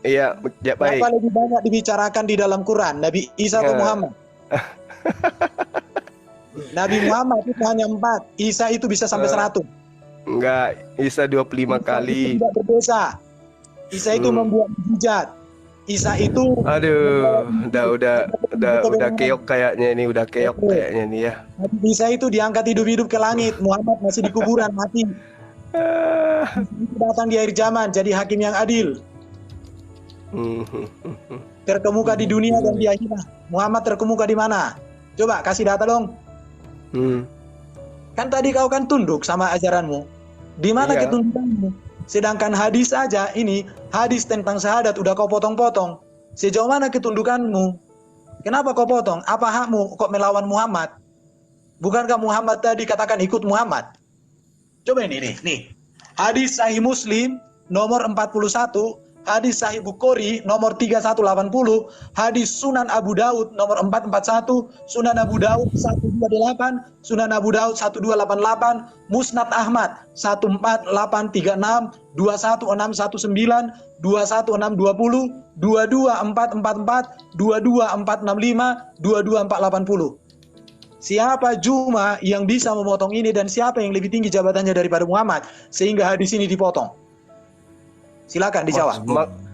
Iya, ya, baik. Siapa lebih banyak dibicarakan di dalam Quran? Nabi Isa atau Muhammad? Nabi Muhammad itu hanya 4, Isa itu bisa sampai 100. Enggak, Isa 25 kali. Isa tidak berdosa. Isa itu membuat mukjizat. Isa itu udah keok kayaknya ini, ya. Nabi Isa itu diangkat hidup-hidup ke langit, Muhammad masih di kuburan mati. Datang di akhir zaman jadi hakim yang adil, terkemuka di dunia dan di akhirat. Muhammad terkemuka di mana? Coba kasih data dong. Kan tadi kau kan tunduk sama ajaranmu. Di mana ketundukanmu? Sedangkan hadis saja ini, hadis tentang syahadat udah kau potong-potong. Sejauh mana ketundukanmu? Kenapa kau potong? Apa hakmu kok melawan Muhammad? Bukankah Muhammad tadi katakan ikut Muhammad? Coba ini nih. Hadis Sahih Muslim nomor 41, hadis Sahih Bukhari nomor 3180, hadis Sunan Abu Daud nomor 441, Sunan Abu Daud 128, Sunan Abu Daud 1288, Musnad Ahmad 14836, 21619, 21620, 22444, 22465, 22480. Siapa Juma yang bisa memotong ini dan siapa yang lebih tinggi jabatannya daripada Muhammad sehingga hadis ini dipotong? Silakan dijawab.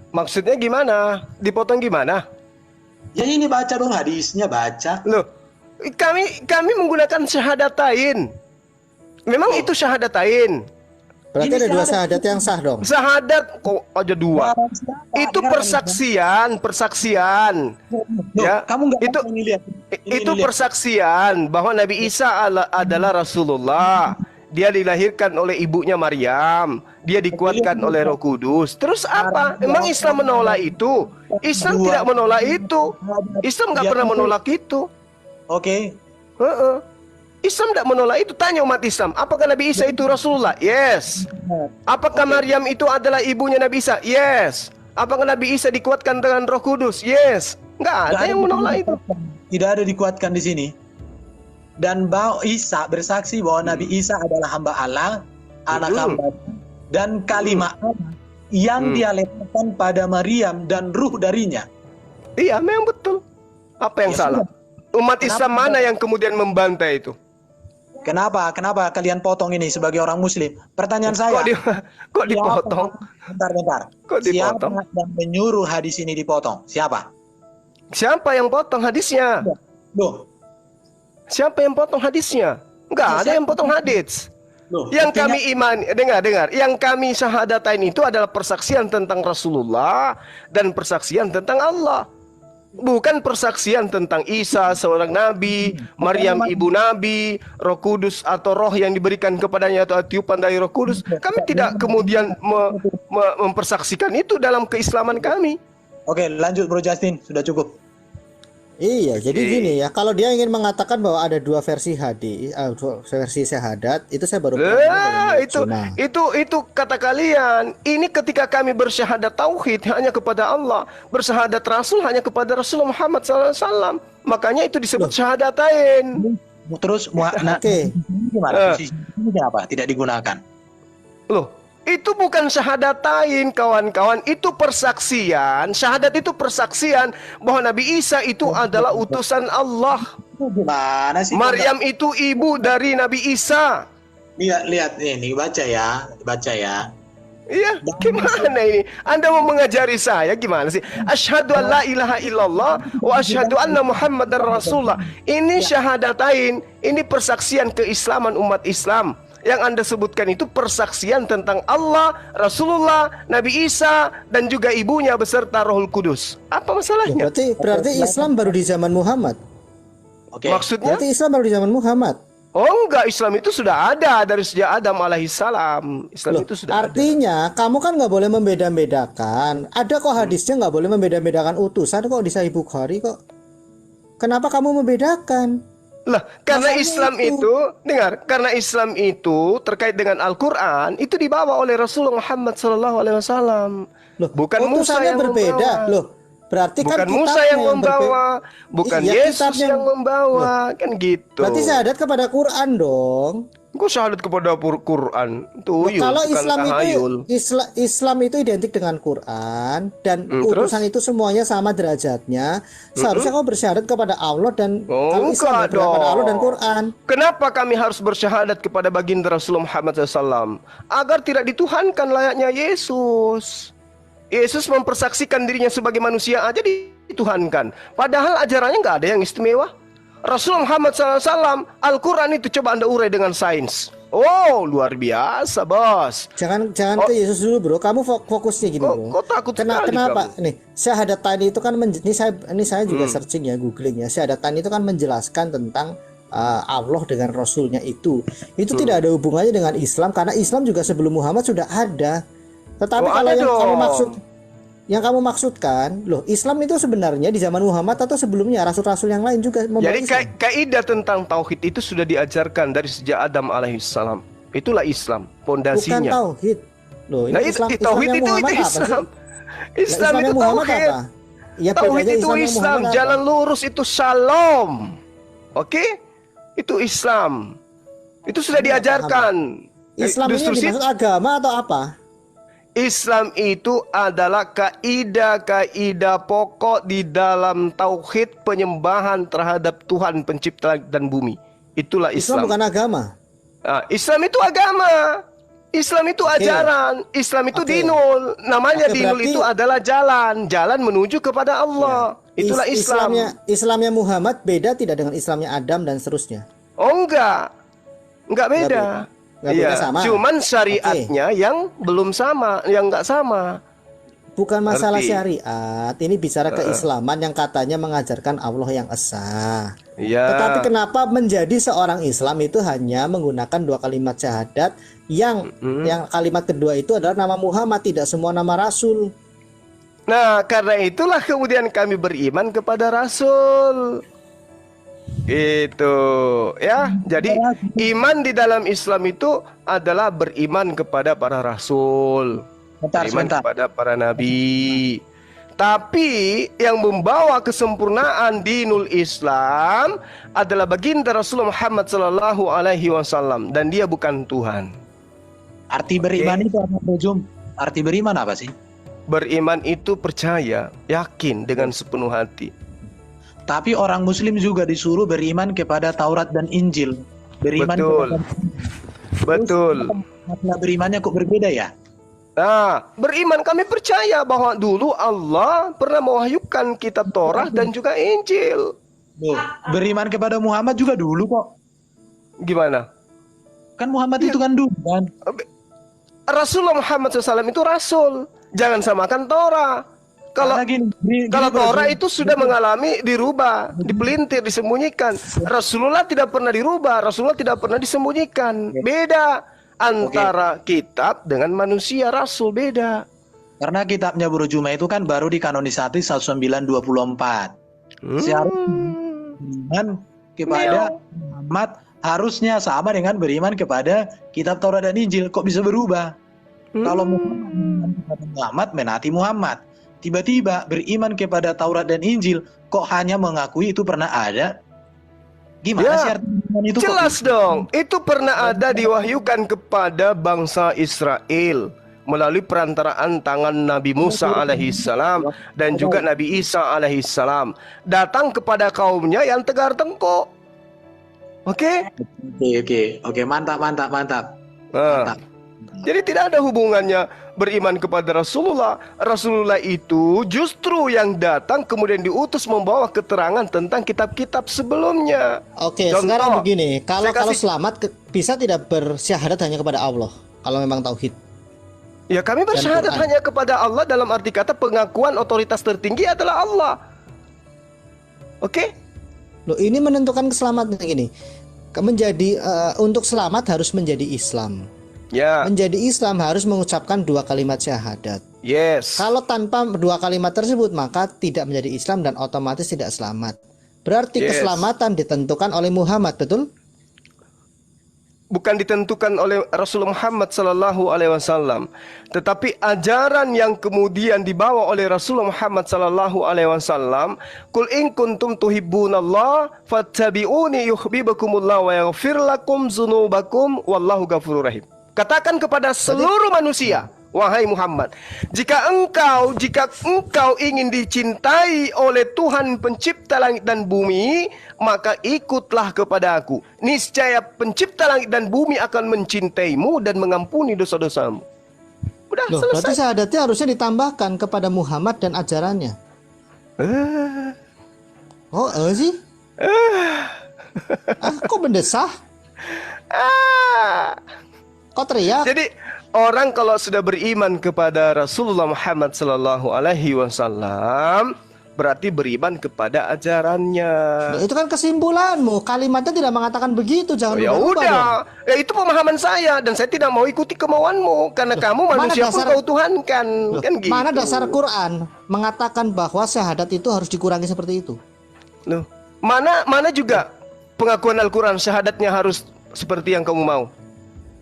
Maksudnya gimana? Dipotong gimana? Ya ini baca dong hadisnya, baca. Loh, kami menggunakan syahadatain. Memang itu syahadatain. Berarti ada 2 syahadat yang sah dong. Syahadat kok aja 2. Itu persaksian. Ya, kamu itu persaksian bahwa Nabi Isa adalah Rasulullah. Dia dilahirkan oleh ibunya Maryam. Dia dikuatkan oleh Roh Kudus. Terus apa? Emang Islam menolak itu? Islam tidak menolak itu. Islam nggak pernah menolak itu. Oke. Islam tidak menolak itu. Tanya umat Islam, apakah Nabi Isa itu Rasulullah? Yes. Apakah Maryam itu adalah ibunya Nabi Isa? Yes. Apakah Nabi Isa dikuatkan dengan Roh Kudus? Yes. Nggak ada yang menolak itu. Tidak ada dikuatkan di sini. Dan bahwa Isa bersaksi bahwa Nabi Isa adalah hamba Allah, anak hamba dan kalimah Allah yang dia letakkan pada Maryam dan ruh darinya. Iya, memang betul. Apa yang Ya salah? sudah. Umat Kenapa Islam mana yang kemudian membantai itu? Kenapa kalian potong ini sebagai orang Muslim? Pertanyaan saya. Kok dipotong? Bentar. Kok Siapa dipotong? yang menyuruh hadis ini dipotong? Siapa? Siapa yang potong hadisnya? Loh, Siapa yang potong hadisnya? Enggak ada yang potong hadis. loh. Yang buktinya- kami imani, dengar. Yang kami syahadatain itu adalah persaksian tentang Rasulullah dan persaksian tentang Allah. Bukan persaksian tentang Isa seorang nabi, Maryam ibu nabi, Roh Kudus atau roh yang diberikan kepadanya atau tiupan dari Roh Kudus. Kami tidak kemudian mempersaksikan itu dalam keislaman kami. Oke, lanjut Bro Justin, sudah cukup. Iya, jadi gini ya, kalau dia ingin mengatakan bahwa ada dua versi hadis, versi syahadat, itu saya baru Itu kata kalian. Ini ketika kami bersyahadat tauhid hanya kepada Allah, bersyahadat Rasul hanya kepada Rasulullah Muhammad SAW. Makanya itu disebut syahadatain. Terus Oke. gimana? Posisi ini kenapa tidak digunakan? Loh, itu bukan syahadatain kawan-kawan, itu persaksian. Syahadat itu persaksian bahwa Nabi Isa itu adalah utusan Allah. Gimana sih? Maryam itu ibu dari Nabi Isa. Lihat ini, baca ya. Iya, gimana ini? Anda mau mengajari saya gimana sih? Asyhadu an la ilaha illallah wa asyhadu anna Muhammadar Rasulullah. Ini syahadatain, ini persaksian keislaman umat Islam. Yang Anda sebutkan itu persaksian tentang Allah, Rasulullah, Nabi Isa, dan juga ibunya beserta Rohul Kudus. Apa masalahnya? Berarti Islam baru di zaman Muhammad. Oke. Maksudnya? Berarti Islam baru di zaman Muhammad. Oh enggak, Islam itu sudah ada dari sejak Adam alaihissalam. Islam Loh, itu sudah ada. artinya kamu kan nggak boleh membeda-bedakan. Ada kok hadisnya nggak boleh membeda-bedakan utusan kok di Sahih Bukhari kok. Kenapa kamu membedakan? Lah, karena Masalahnya Islam itu, dengar, karena Islam itu terkait dengan Al-Quran itu dibawa oleh Rasulullah Muhammad SAW. Loh, Bukan Musa utusannya yang berbeda. membawa. Loh, berarti Bukan kan Musa kitabnya yang membawa, bukan Iya, Yesus kitabnya- yang membawa, kan gitu. Berarti syahadat kepada Quran dong. Gue syahadat kepada Quran. Tuyul, Kalau bukan Islam tahayul. itu Islam itu identik dengan Quran dan Terus? utusan itu semuanya sama derajatnya. Seharusnya kau bersyahadat kepada Allah dan Oh, kalau Islam enggak berpegang kepada Allah dan dong. Quran. Kenapa kami harus bersyahadat kepada baginda Rasulullah Muhammad SAW? Agar tidak dituhankan layaknya Yesus. Yesus mempersaksikan dirinya sebagai manusia aja dituhankan. Padahal ajarannya nggak ada yang istimewa. Rasulullah Muhammad SAW, Al-Quran itu coba Anda urai dengan sains. Oh, luar biasa, bos. Jangan ke Yesus dulu, bro. Kamu fokusnya gini, bro. Kok takut sekali Kenapa? kamu? Nih, syahadatan itu kan ini saya juga searching ya, googling ya. Syahadatan itu kan menjelaskan tentang Allah dengan Rasulnya itu. Itu tidak ada hubungannya dengan Islam karena Islam juga sebelum Muhammad sudah ada. Tetapi kalau yang kamu maksudkan, loh, Islam itu sebenarnya di zaman Muhammad atau sebelumnya rasul-rasul yang lain juga membawa Jadi Islam. kaidah tentang tauhid itu sudah diajarkan dari sejak Adam alaihissalam. Itulah Islam, Bukan pondasinya. tauhid. Loh, ini Nah, Islam, tauhid yang itu Muhammad apa sih? Islam. Islam Islam itu yang Muhammad tauhid. apa? Ya, Tauhid bedanya itu yang Islam, Muhammad apa? jalan lurus itu shalom. Oke? Itu Islam. Itu sudah diajarkan. Islam ini dimaksud agama atau apa? Islam itu adalah kaidah-kaidah pokok di dalam tauhid penyembahan terhadap Tuhan pencipta dan bumi. Itulah Islam Islam. bukan agama. Islam itu agama. Islam itu ajaran. Islam itu dinul. Namanya dinul berarti- itu adalah jalan menuju kepada Allah. Itulah Islam. Islamnya Muhammad beda tidak dengan Islamnya Adam dan seterusnya. Oh enggak beda. Nggak beda, sama. Cuman syariatnya yang belum sama, yang enggak sama. Bukan masalah Ngerti? syariat, ini bicara keislaman yang katanya mengajarkan Allah yang esa. Iya. Tetapi kenapa menjadi seorang Islam itu hanya menggunakan dua kalimat syahadat yang kalimat kedua itu adalah nama Muhammad, tidak semua nama Rasul. Nah, karena itulah kemudian kami beriman kepada Rasul. Itu ya. Jadi iman di dalam Islam itu adalah beriman kepada para rasul, beriman kepada para nabi. Tapi yang membawa kesempurnaan dinul Islam adalah baginda Rasulullah Muhammad SAW dan dia bukan Tuhan. Arti beriman itu apa, Bro Jum? Arti beriman apa sih? Beriman itu percaya, yakin dengan sepenuh hati. Tapi orang Muslim juga disuruh beriman kepada Taurat dan Injil. Beriman Betul. kepada... Betul. Makna berimannya kok berbeda ya? Nah, beriman kami percaya bahwa dulu Allah pernah mewahyukan kitab Torah dan juga Injil. Loh, beriman kepada Muhammad juga dulu kok. Gimana? Kan Muhammad itu kan dulu kan. Rasulullah Muhammad SAW itu rasul. Jangan samakan Torah. Kalau Karena gini, kalau Bro, Torah itu sudah mengalami dirubah, dipelintir, disembunyikan. Rasulullah tidak pernah dirubah, Rasulullah tidak pernah disembunyikan. Beda antara kitab dengan manusia, rasul beda. karena kitabnya Bro Juma itu kan baru dikanonisasi 1924. Seharusnya beriman kepada Muhammad harusnya sama dengan beriman kepada kitab Taurat dan Injil. Kok bisa berubah? Kalau Muhammad menati Muhammad, tiba-tiba beriman kepada Taurat dan Injil, kok hanya mengakui itu pernah ada? Gimana Ya, sih arti beriman itu? Kok jelas bisa? dong, itu pernah ada diwahyukan kepada bangsa Israel melalui perantaraan tangan Nabi Musa alaihissalam dan juga Nabi Isa alaihissalam, datang kepada kaumnya yang tegar tengkuk. Oke? Oke, mantap. Nah, jadi tidak ada hubungannya beriman kepada Rasulullah. Rasulullah itu justru yang datang kemudian diutus membawa keterangan tentang kitab-kitab sebelumnya. Oke, Contoh, sekarang begini, kalau saya kasih- selamat bisa tidak bersyahadat hanya kepada Allah kalau memang tauhid. Ya, kami bersyahadat Quran. hanya kepada Allah dalam arti kata pengakuan otoritas tertinggi adalah Allah. Oke? Loh, ini menentukan keselamatan gini. Untuk selamat harus menjadi Islam. Ya, Menjadi Islam harus mengucapkan 2 kalimat syahadat. yes. Kalau tanpa 2 kalimat tersebut maka tidak menjadi Islam dan otomatis tidak selamat. Berarti Yes. keselamatan ditentukan oleh Muhammad, betul? Bukan ditentukan oleh Rasulullah Muhammad sallallahu alaihi wasallam, tetapi ajaran yang kemudian dibawa oleh Rasulullah Muhammad sallallahu alaihi wasallam, "Qul in kuntum tuhibbunallah fattabi'uni yuhibbukumullah wa yaghfir lakum dzunubakum wallahu ghafurur rahim." Katakan kepada seluruh manusia, wahai Muhammad, jika engkau ingin dicintai oleh Tuhan pencipta langit dan bumi, maka ikutlah kepada aku. Niscaya pencipta langit dan bumi akan mencintaimu dan mengampuni dosa-dosamu. Udah Loh, berarti selesai. syahadatnya harusnya ditambahkan kepada Muhammad dan ajarannya. Oh, sih? Kok mendesah? Ah. Kok teriak? Jadi orang kalau sudah beriman kepada Rasulullah Muhammad sallallahu alaihi wasallam berarti beriman kepada ajarannya. Loh, itu kan kesimpulanmu. Kalimatnya tidak mengatakan begitu. Jangan Ya berubah dong. udah, ya itu pemahaman saya dan saya tidak mau ikuti kemauanmu karena kamu mana manusia pun dasar- kau tuhankan, Loh, kan gitu. mana dasar Quran mengatakan bahwa syahadat itu harus dikurangi seperti itu? Loh, mana juga pengakuan Al-Quran syahadatnya harus seperti yang kamu mau.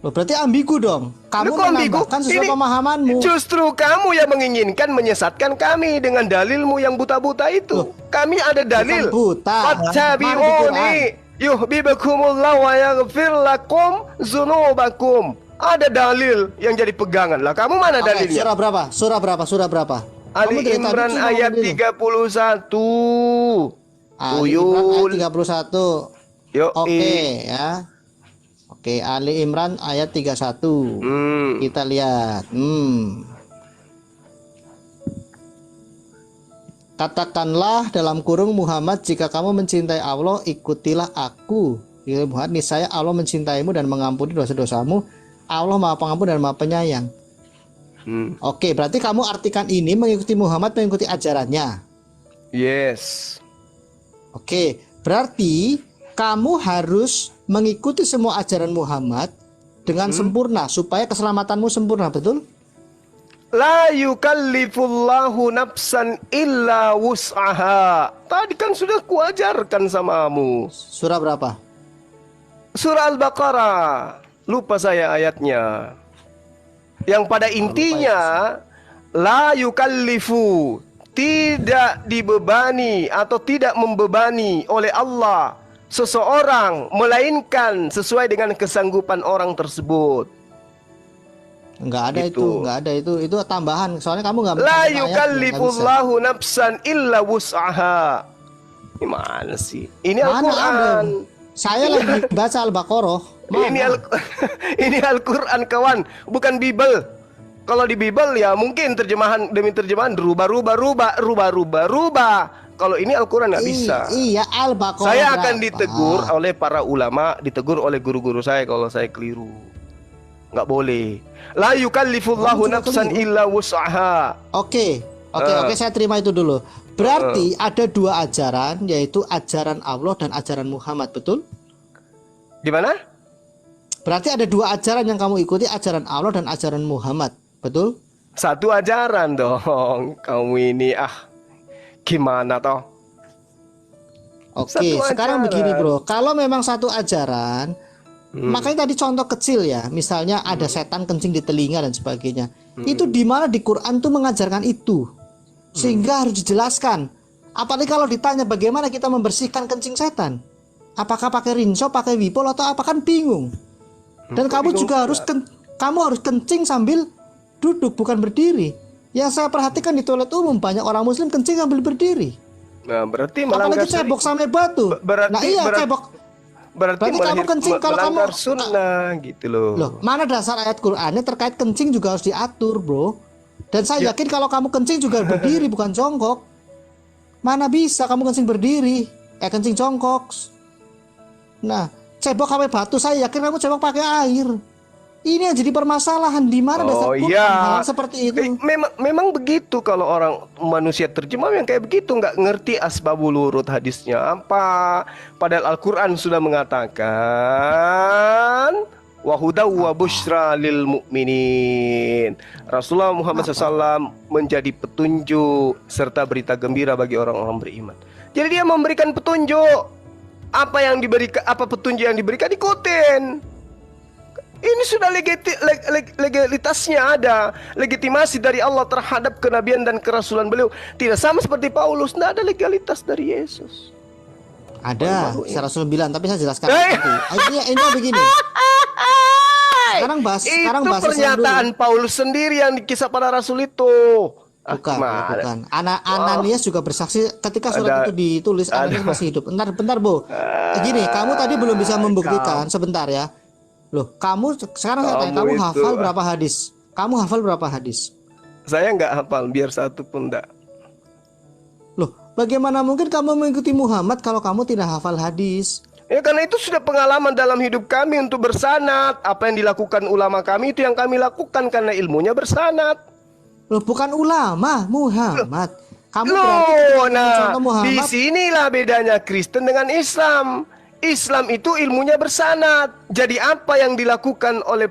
Loh, berarti ambigu dong. Kamu Loh, kok ambigu? menambahkan sesuai Ini pemahamanmu. Justru kamu yang menginginkan menyesatkan kami dengan dalilmu yang buta-buta itu. Loh, Kami ada dalil. bukan buta. Fattabi'uni yuhibbukumullah wa yaghfir lakum dzunubakum. Ada dalil yang jadi pegangan. Lah kamu mana Oke, dalilnya? surah berapa? Surah berapa? Ali Kamu dari tadi Imran cuma ayat ngomong gitu. 31. Ali Imran ayat Tuyul. 31. Yo, Oke, ya. Oke, Ali Imran ayat 31. Kita lihat. Katakanlah dalam kurung Muhammad, jika kamu mencintai Allah, ikutilah aku. Ya Muhammad, niscaya Allah mencintaimu dan mengampuni dosa-dosamu. Allah Maha Pengampun dan Maha Penyayang. Oke, berarti kamu artikan ini mengikuti Muhammad, mengikuti ajarannya. Yes. Oke, berarti kamu harus mengikuti semua ajaran Muhammad dengan sempurna supaya keselamatanmu sempurna, betul? La yukallifullahu nafsan illa wus'aha. Tadi kan sudah kuajarkan samamu. Surah berapa? Surah Al-Baqarah. Lupa saya ayatnya. Yang pada intinya la yukallifu, tidak dibebani atau tidak membebani oleh Allah seseorang melainkan sesuai dengan kesanggupan orang tersebut. Nggak ada Gitu. itu, nggak ada itu tambahan. Soalnya kamu nggak La mencatat ayatnya, nggak bisa. yukallifullahu nafsan illa wus'aha. Gimana sih? Ini Mana ada? Al-Quran. Saya lagi baca Al-Baqarah. Ini Mana? ini Al-Quran kawan, bukan Bible. Kalau di Bible ya mungkin terjemahan demi terjemahan rubah. Kalau ini Al-Quran nggak bisa. Iya, Al-Baqarah. Saya akan berapa? ditegur oleh para ulama, ditegur oleh guru-guru saya kalau saya keliru. Nggak boleh. La yukallifullahu Kamu juga nafsan keliru. illa wus'aha. Oke, saya terima itu dulu. Berarti ada dua ajaran, yaitu ajaran Allah dan ajaran Muhammad, betul? Gimana? Berarti ada dua ajaran yang kamu ikuti, ajaran Allah dan ajaran Muhammad, betul? Satu ajaran dong. Kamu ini gimana toh? Oke, Satu sekarang ajaran. begini bro, kalau memang satu ajaran, makanya tadi contoh kecil ya, misalnya ada setan kencing di telinga dan sebagainya, itu di mana di Quran tuh mengajarkan itu, sehingga harus dijelaskan. Apalagi kalau ditanya bagaimana kita membersihkan kencing setan, apakah pakai rinso, pakai wipol atau apa, kan bingung. Dan kamu bingung juga harus kamu harus kencing sambil duduk, bukan berdiri. Yang saya perhatikan di toilet umum banyak orang Muslim kencing sambil berdiri. Nah, berarti melanggar Apalagi cebok sampai batu. Berarti- Nah iya berarti- cebok. berarti kamu kencing kalau kamu melanggar sunnah gitu loh. Loh, mana dasar ayat Qur'annya terkait kencing juga harus diatur, bro. Dan saya yakin kalau kamu kencing juga berdiri bukan jongkok. Mana bisa kamu kencing berdiri, kencing jongkok. Nah, cebok sampai batu, saya yakin kamu cebok pakai air. Ini yang jadi permasalahan, di mana dasar Quran hal seperti itu. Memang begitu kalau orang manusia terjemah yang kayak begitu, nggak ngerti asbabul wurud hadisnya apa. Padahal Al-Quran sudah mengatakan wahudaw wa busyra lil mu'minin. Rasulullah Muhammad SAW menjadi petunjuk serta berita gembira bagi orang-orang beriman. Jadi dia memberikan petunjuk. Apa yang diberikan, apa petunjuk yang diberikan, ikutin. Ini sudah legalitasnya ada, legitimasi dari Allah terhadap kenabian dan kerasulan beliau. Tidak sama seperti Paulus, tidak ada legalitas dari Yesus. Ada secara Rasul bilang, tapi saya jelaskan nanti. Ini begini. Sekarang bahas Itu Islam pernyataan dulu. Paulus sendiri yang di kisah para rasul itu. Bukan, Gimana? bukan. Ananias juga bersaksi ketika surat itu ditulis, Ananias masih hidup. Bentar, Bu. Gini, kamu tadi belum bisa membuktikan, sebentar ya. Loh, kamu sekarang saya tanya, kamu hafal berapa hadis? Kamu hafal berapa hadis? Saya nggak hafal, biar satu pun enggak. Loh, bagaimana mungkin kamu mengikuti Muhammad kalau kamu tidak hafal hadis? Ya karena itu sudah pengalaman dalam hidup kami untuk bersanad. Apa yang dilakukan ulama kami itu yang kami lakukan karena ilmunya bersanad. Loh, bukan ulama, Muhammad. Kamu berarti ketika contoh Di Muhammad, sinilah bedanya Kristen dengan Islam. Islam itu ilmunya bersanad. Jadi apa yang dilakukan oleh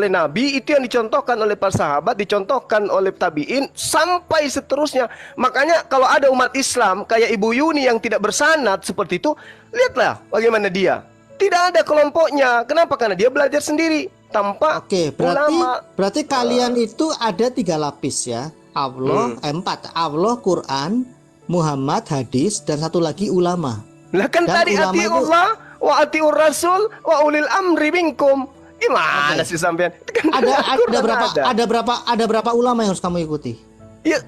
Nabi itu yang dicontohkan oleh para sahabat, dicontohkan oleh tabiin sampai seterusnya. Makanya kalau ada umat Islam kayak Ibu Yuni yang tidak bersanad seperti itu, lihatlah bagaimana dia. Tidak ada kelompoknya. Kenapa? Karena dia belajar sendiri tanpa oke, ulama. berarti kalian itu ada 3 lapis ya. Allah, 4. Allah, Quran, Muhammad, hadis, dan satu lagi ulama. Lah kan Dan tadi ulama atiullah wa atiur rasul wa ulil amri minkum. Gimana sih sampean? Itu kan dalam Al-Quran Ada berapa ulama yang harus kamu ikuti? Ya,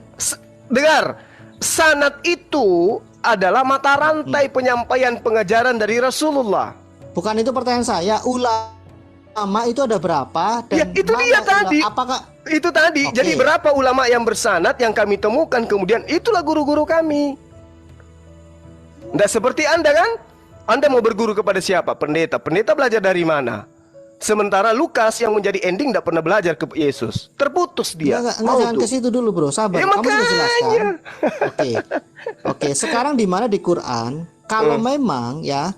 dengar. Sanad itu adalah mata rantai penyampaian pengajaran dari Rasulullah. Bukan itu pertanyaan saya. Ulama itu ada berapa? Dan Ya, itu mana dia tadi. Apakah Itu tadi. Oke. Jadi berapa ulama yang bersanad yang kami temukan, kemudian itulah guru-guru kami. Nggak seperti Anda kan? Anda mau berguru kepada siapa? Pendeta. Pendeta belajar dari mana? Sementara Lukas yang menjadi ending tidak pernah belajar ke Yesus. Terputus dia. Enggak, Mau jangan tuh. ke situ dulu, Bro. Sabar. Ya, Kamu sudah makanya. jelaskan. Oke, sekarang di mana di Quran kalau memang ya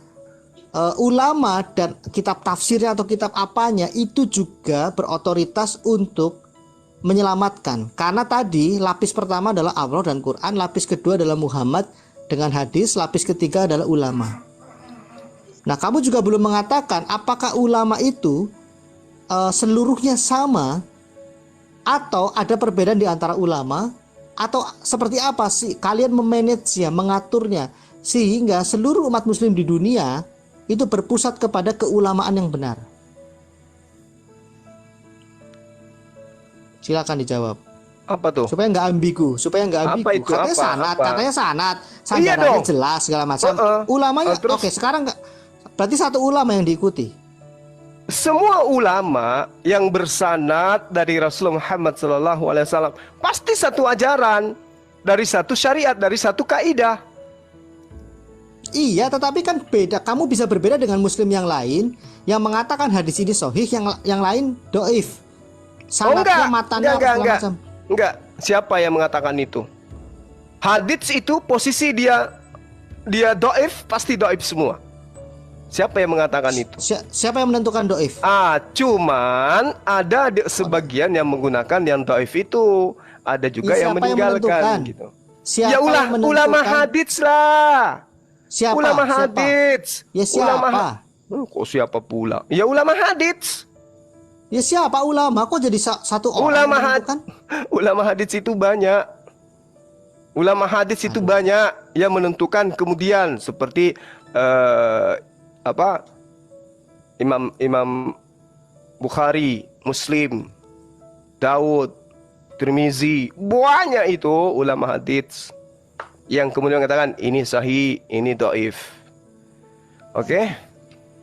ulama dan kitab tafsirnya atau kitab apanya itu juga berotoritas untuk menyelamatkan. Karena tadi lapis pertama adalah Allah dan Quran, lapis kedua adalah Muhammad dengan hadis, lapis ketiga adalah ulama. Nah, kamu juga belum mengatakan apakah ulama itu seluruhnya sama atau ada perbedaan di antara ulama, atau seperti apa sih kalian memanagenya, mengaturnya sehingga seluruh umat muslim di dunia itu berpusat kepada keulamaan yang benar. Silakan dijawab. Apa tuh? Supaya nggak ambigu, Apa itu? Katanya Apa? sanad, Apa? katanya sanad, Iya sandarannya dong. jelas segala macam. Heeh. Ulamanya, Terus? oke, sekarang nggak, berarti satu ulama yang diikuti. Semua ulama yang bersanad dari Rasulullah Muhammad SAW pasti satu ajaran, dari satu syariat, dari satu kaidah. Iya, tetapi kan beda. Kamu bisa berbeda dengan Muslim yang lain yang mengatakan hadis ini sahih, yang lain doif. Sanadnya, matanya, segala macam. Enggak. Siapa yang mengatakan itu? Hadits itu posisi dia doif, pasti doif semua. Siapa yang mengatakan itu? Siapa yang menentukan doif? Cuman ada sebagian yang menggunakan yang doif itu. Ada juga yang Siapa yang meninggalkan menentukan? gitu. Siapa Ya yang menentukan? ulama hadits lah. Siapa? Ulama Siapa? hadits. Ya siapa? Kok siapa pula? Ya ulama hadits. Ya siapa ulama? Kok jadi satu orang Ulama yang menentukan? Ulama hadits itu banyak. Ulama hadits itu banyak yang menentukan kemudian seperti Imam Bukhari, Muslim, Daud, Tirmizi, banyak itu ulama hadits yang kemudian mengatakan ini sahih, ini dhaif. Oke?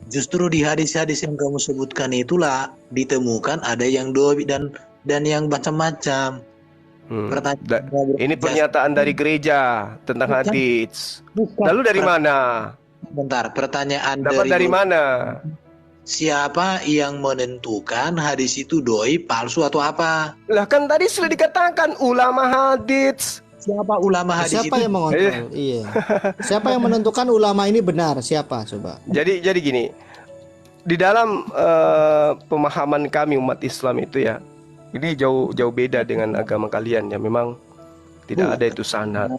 Justru di hadis-hadis yang kamu sebutkan itulah ditemukan ada yang doib dan yang macam-macam. Ini pernyataan dari gereja tentang hadits. Lalu dari mana? Bentar, pertanyaan Dapat dari mana? Siapa yang menentukan hadis itu doib, palsu atau apa? Lah kan tadi sudah dikatakan ulama hadits. Siapa ulama hadis Siapa itu? yang mengontrol? Iya. Siapa yang menentukan ulama ini benar? Siapa? Coba. Jadi gini, di dalam pemahaman kami umat Islam itu ya, ini jauh beda dengan agama kalian ya. Memang tidak ada itu sanad.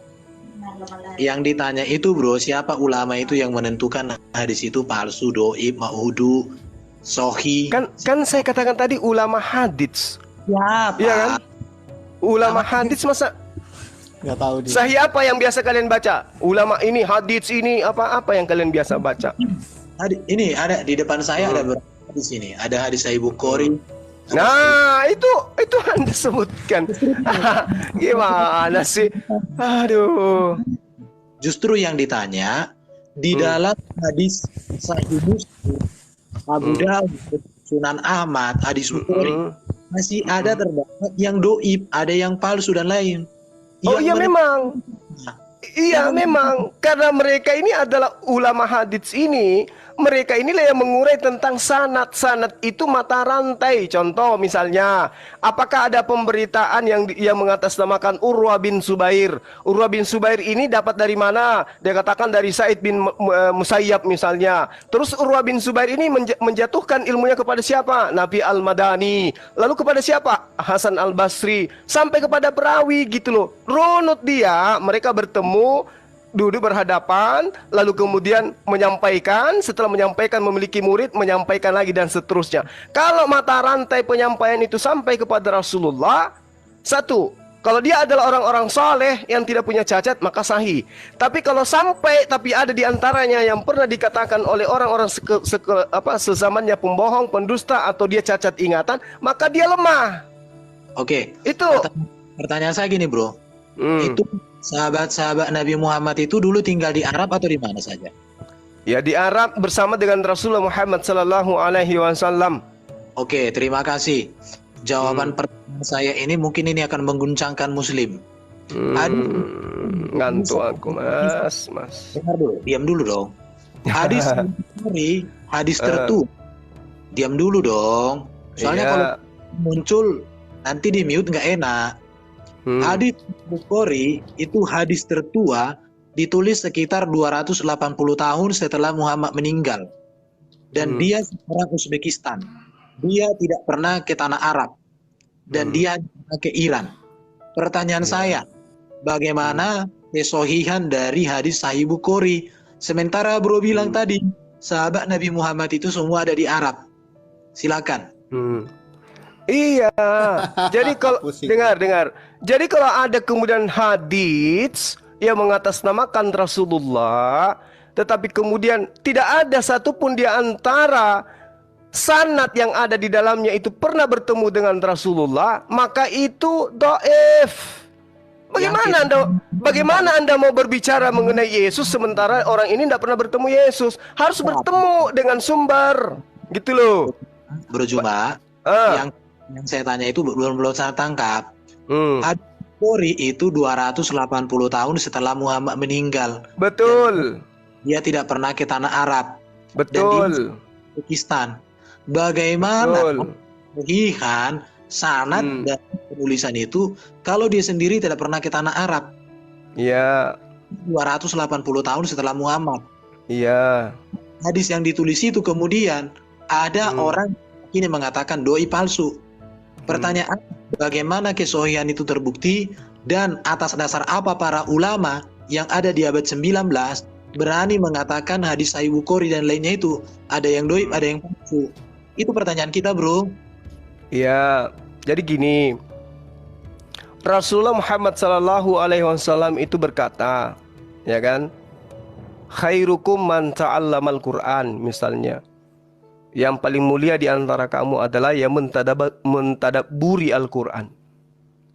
Yang ditanya itu bro, siapa ulama itu yang menentukan hadis itu palsu, doib, ma'udu, sohi? Kan saya katakan tadi ulama hadits. Siapa? Iya kan? Ulama hadits masa Nggak tahu dia. sahih apa yang biasa kalian baca? Ulama ini hadits ini apa yang kalian biasa baca? Ini ada di depan saya ada berapa hadis ini? Ada hadis Sahih Bukhari. Nah, itu Anda sebutkan. Gimana sih? Aduh. Justru yang ditanya di dalam hadis Sahih Muslim, Abu Dawud, Sunan Ahmad, hadis Bukhari masih ada terdapat yang doib, ada yang palsu dan lain. Oh iya memang. Iya memang, karena mereka ini adalah ulama hadits ini, mereka inilah yang mengurai tentang sanad itu mata rantai. Contoh misalnya, apakah ada pemberitaan yang mengatasnamakan Urwah bin Zubair? Urwah bin Zubair ini dapat dari mana? Dia katakan dari Said bin Musayyab misalnya. Terus Urwah bin Zubair ini menjatuhkan ilmunya kepada siapa? Nabi Al-Madani. Lalu kepada siapa? Hasan Al-Basri. Sampai kepada perawi gitu loh. Runut dia, mereka bertemu, duduk berhadapan, lalu kemudian menyampaikan, setelah menyampaikan memiliki murid, menyampaikan lagi dan seterusnya. Kalau mata rantai penyampaian itu sampai kepada Rasulullah, satu, kalau dia adalah orang-orang soleh yang tidak punya cacat, maka sahih. Tapi kalau sampai, tapi ada di antaranya yang pernah dikatakan oleh orang-orang sezamannya pembohong, pendusta, atau dia cacat ingatan, maka dia lemah. Oke. Itu. Pertanyaan saya gini bro, itu sahabat-sahabat Nabi Muhammad itu dulu tinggal di Arab atau di mana saja? Ya di Arab bersama dengan Rasulullah Muhammad Sallallahu Alaihi Wasallam. Oke, terima kasih. Jawaban pertanyaan saya ini mungkin ini akan mengguncangkan Muslim. Ngantuk aku mas. Dengar dulu, diam dulu dong. Hadis tertentu. Diam dulu dong. Soalnya Iya. kalau muncul nanti di mute nggak enak. Hadis Bukhari itu hadis tertua, ditulis sekitar 280 tahun setelah Muhammad meninggal. Dan dia orang Uzbekistan. Dia tidak pernah ke tanah Arab. Dan dia ke Iran. Pertanyaan saya, bagaimana kesohihan dari hadis Sahih Bukhari? Sementara bro bilang tadi, sahabat Nabi Muhammad itu semua ada di Arab. Silakan. Iya. Jadi kalau dengar. Jadi kalau ada kemudian hadits yang mengatasnamakan Rasulullah, tetapi kemudian tidak ada satupun di antara sanad yang ada di dalamnya itu pernah bertemu dengan Rasulullah, maka itu dhaif. Bagaimana Anda mau berbicara mengenai Yesus sementara orang ini tidak pernah bertemu Yesus? Harus bertemu dengan sumber, gitu loh. Bro Juma, yang saya tanya itu belum saya tangkap. Bukhari itu 280 tahun setelah Muhammad meninggal. Betul. Dia tidak pernah ke tanah Arab. Betul. Dan di Pakistan. Bagaimana menghilangkan sanad dan penulisan itu kalau dia sendiri tidak pernah ke tanah Arab? Iya. 280 tahun setelah Muhammad. Iya. Hadis yang ditulis itu kemudian ada orang ini mengatakan doi palsu. Pertanyaan, bagaimana kesohihan itu terbukti dan atas dasar apa para ulama yang ada di abad 19 berani mengatakan hadis Sahih Bukhari dan lainnya itu ada yang doi, ada yang palsu? Itu pertanyaan kita, bro. Iya, jadi gini, Rasulullah Muhammad Sallallahu Alaihi Wasallam itu berkata, ya kan, khairukum man ta'allamal Quran, misalnya, yang paling mulia di antara kamu adalah yang mentadabburi Al-Quran.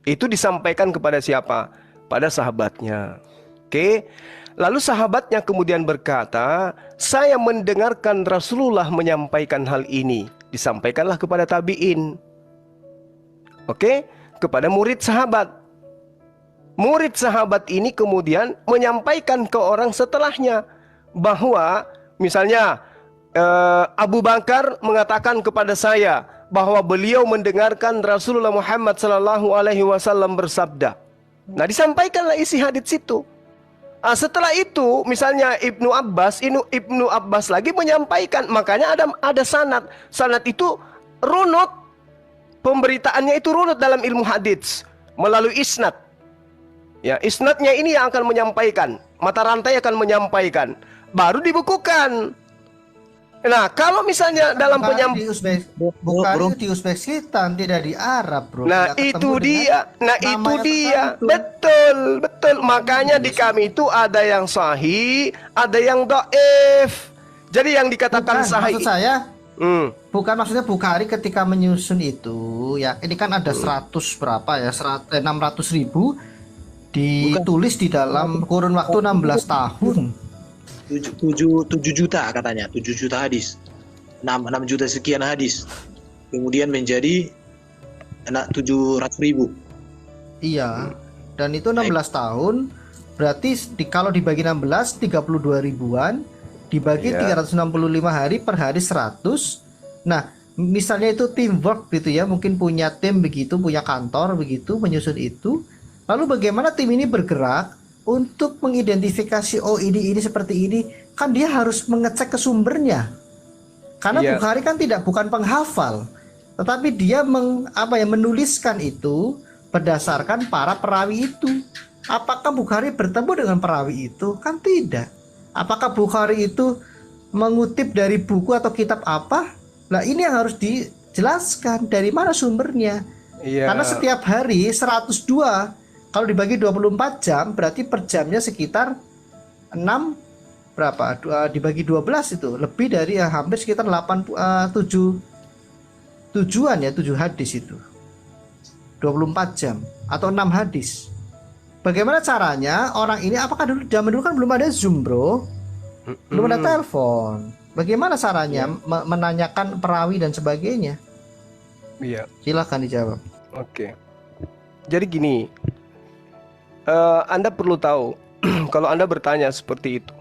Itu disampaikan kepada siapa? Pada sahabatnya. Oke. Lalu sahabatnya kemudian berkata, saya mendengarkan Rasulullah menyampaikan hal ini. Disampaikanlah kepada tabi'in. Oke, kepada murid sahabat. Murid sahabat ini kemudian menyampaikan ke orang setelahnya bahwa misalnya Abu Bakar mengatakan kepada saya bahwa beliau mendengarkan Rasulullah Muhammad Sallallahu Alaihi Wasallam bersabda. Nah, disampaikanlah isi hadits itu. Setelah itu, misalnya Ibnu Abbas lagi menyampaikan, makanya ada sanad. Sanad itu runut, pemberitaannya itu runut dalam ilmu hadits melalui isnad. Ya, isnadnya ini yang akan menyampaikan, mata rantai akan menyampaikan, baru dibukukan. Nah, kalau misalnya dalam penyampaian Bukhari di Uzbekistan, tidak di Arab, bro. Nah, itu dia. Nah, itu dia. Betul, betul. Makanya di kami itu ada yang sahih, ada yang dhaif. Jadi yang dikatakan sahih, maksud saya bukan maksudnya Bukhari ketika menyusun itu, ya ini kan ada 100 berapa ya, 600.000 ditulis di dalam kurun waktu 16 tahun. 7 juta katanya, 7 juta hadis, 6 juta sekian hadis, kemudian menjadi 700.000. Iya, dan itu 16 tahun, berarti kalau dibagi 16, 32 ribuan, dibagi 365 hari per hari 100. Nah, misalnya itu teamwork gitu ya, mungkin punya tim begitu, punya kantor begitu, menyusun itu. Lalu bagaimana tim ini bergerak untuk mengidentifikasi, oh ini seperti ini, kan dia harus mengecek ke sumbernya. Karena Bukhari kan bukan penghafal, tetapi dia menuliskan itu berdasarkan para perawi itu. Apakah Bukhari bertemu dengan perawi itu? Kan tidak. Apakah Bukhari itu mengutip dari buku atau kitab apa? Nah, ini yang harus dijelaskan dari mana sumbernya. Karena setiap hari 102, kalau dibagi 24 jam, berarti per jamnya sekitar 6 berapa? Dibagi 12 itu lebih dari hampir sekitar 7 tujuan ya, 7 hadis itu. 24 jam atau 6 hadis. Bagaimana caranya orang ini, apakah zaman dulu kan belum ada Zoom, bro? Belum ada telepon. Bagaimana caranya menanyakan perawi dan sebagainya? Iya. Silakan dijawab. Oke. Jadi gini, Anda perlu tahu kalau Anda bertanya seperti itu,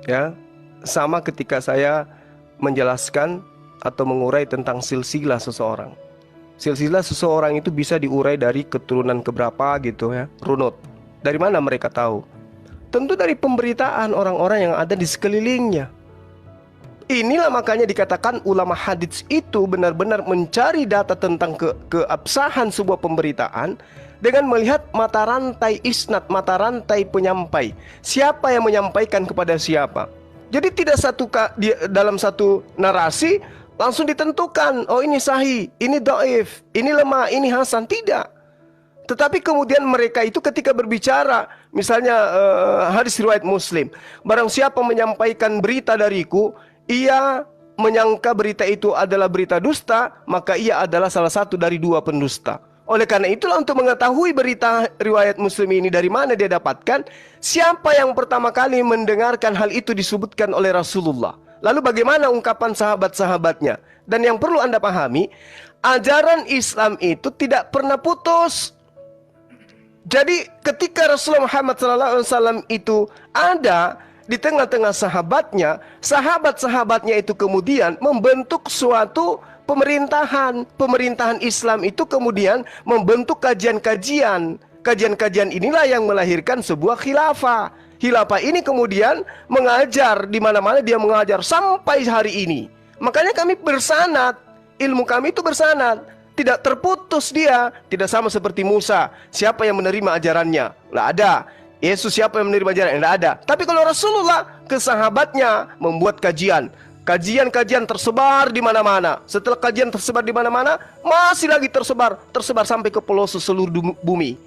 ya, sama ketika saya menjelaskan atau mengurai tentang silsilah seseorang. Silsilah seseorang itu bisa diurai dari keturunan keberapa gitu ya, runut. Dari mana mereka tahu? Tentu dari pemberitaan orang-orang yang ada di sekelilingnya. Inilah makanya dikatakan ulama hadits itu benar-benar mencari data tentang keabsahan sebuah pemberitaan dengan melihat mata rantai isnad, mata rantai penyampai. Siapa yang menyampaikan kepada siapa. Jadi tidak dalam satu narasi langsung ditentukan, oh ini sahih, ini dhaif, ini lemah, ini hasan. Tidak. Tetapi kemudian mereka itu ketika berbicara, misalnya hadis riwayat Muslim, barang siapa menyampaikan berita dariku, ia menyangka berita itu adalah berita dusta, maka ia adalah salah satu dari dua pendusta. Oleh karena itulah, untuk mengetahui berita riwayat Muslim ini dari mana dia dapatkan, siapa yang pertama kali mendengarkan hal itu disebutkan oleh Rasulullah, lalu bagaimana ungkapan sahabat-sahabatnya. Dan yang perlu Anda pahami, ajaran Islam itu tidak pernah putus. Jadi ketika Rasulullah Muhammad SAW itu ada di tengah-tengah sahabatnya, sahabat-sahabatnya itu kemudian membentuk suatu pemerintahan. Pemerintahan Islam itu kemudian membentuk kajian-kajian. Kajian-kajian inilah yang melahirkan sebuah khilafah. Khilafah ini kemudian mengajar di mana-mana, dia mengajar sampai hari ini. Makanya kami bersanad, ilmu kami itu bersanad, tidak terputus dia. Tidak sama seperti Musa, siapa yang menerima ajarannya? Tidak ada. Yesus, siapa yang menerima ajaran? Tidak ada. Tapi kalau Rasulullah ke sahabatnya membuat kajian, kajian-kajian tersebar di mana-mana. Setelah kajian tersebar di mana-mana, masih lagi tersebar sampai ke pelosok seluruh bumi.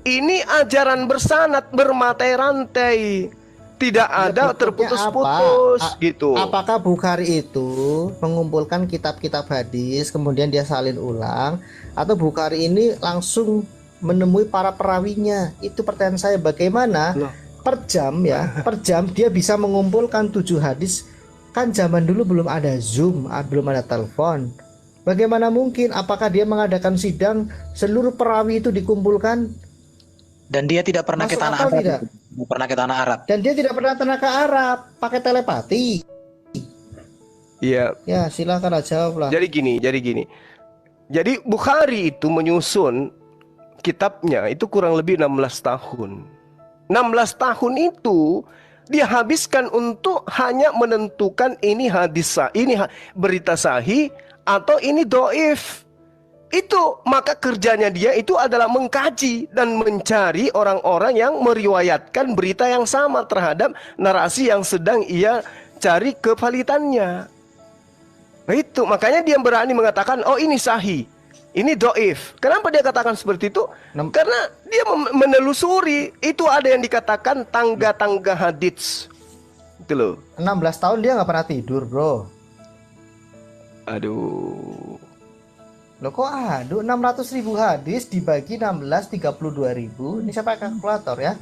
Ini ajaran bersanad, bermatai-rantai, tidak ada terputus-putus gitu. Apakah Bukhari itu mengumpulkan kitab-kitab hadis kemudian dia salin ulang, atau Bukhari ini langsung menemui para perawinya? Itu pertanyaan saya. Bagaimana per jam ya, per jam dia bisa mengumpulkan 7 hadis? Kan zaman dulu belum ada Zoom, belum ada telepon. Bagaimana mungkin? Apakah dia mengadakan sidang, seluruh perawi itu dikumpulkan? Dan dia tidak pernah ke Masuk tanah akal Arab. tidak? Tidak pernah ke tanah Arab. Dan dia tidak pernah tanah ke Arab, pakai telepati. Iya. Ya, silakan jawab lah. Jadi gini. Jadi Bukhari itu menyusun kitabnya itu kurang lebih 16 tahun. 16 tahun itu dia habiskan untuk hanya menentukan ini hadis ini berita sahih atau ini doif. Itu maka kerjanya dia itu adalah mengkaji dan mencari orang-orang yang meriwayatkan berita yang sama terhadap narasi yang sedang ia cari kevalitannya. Nah, itu makanya dia berani mengatakan, oh ini sahih, ini doif. Kenapa dia katakan seperti itu? Karena dia menelusuri. Itu ada yang dikatakan tangga-tangga hadits. Itu loh. 16 tahun dia nggak pernah tidur, bro. Aduh. Loh kok aduh, 600.000 hadis dibagi 16, 32.000. Ini saya pakai kalkulator ya.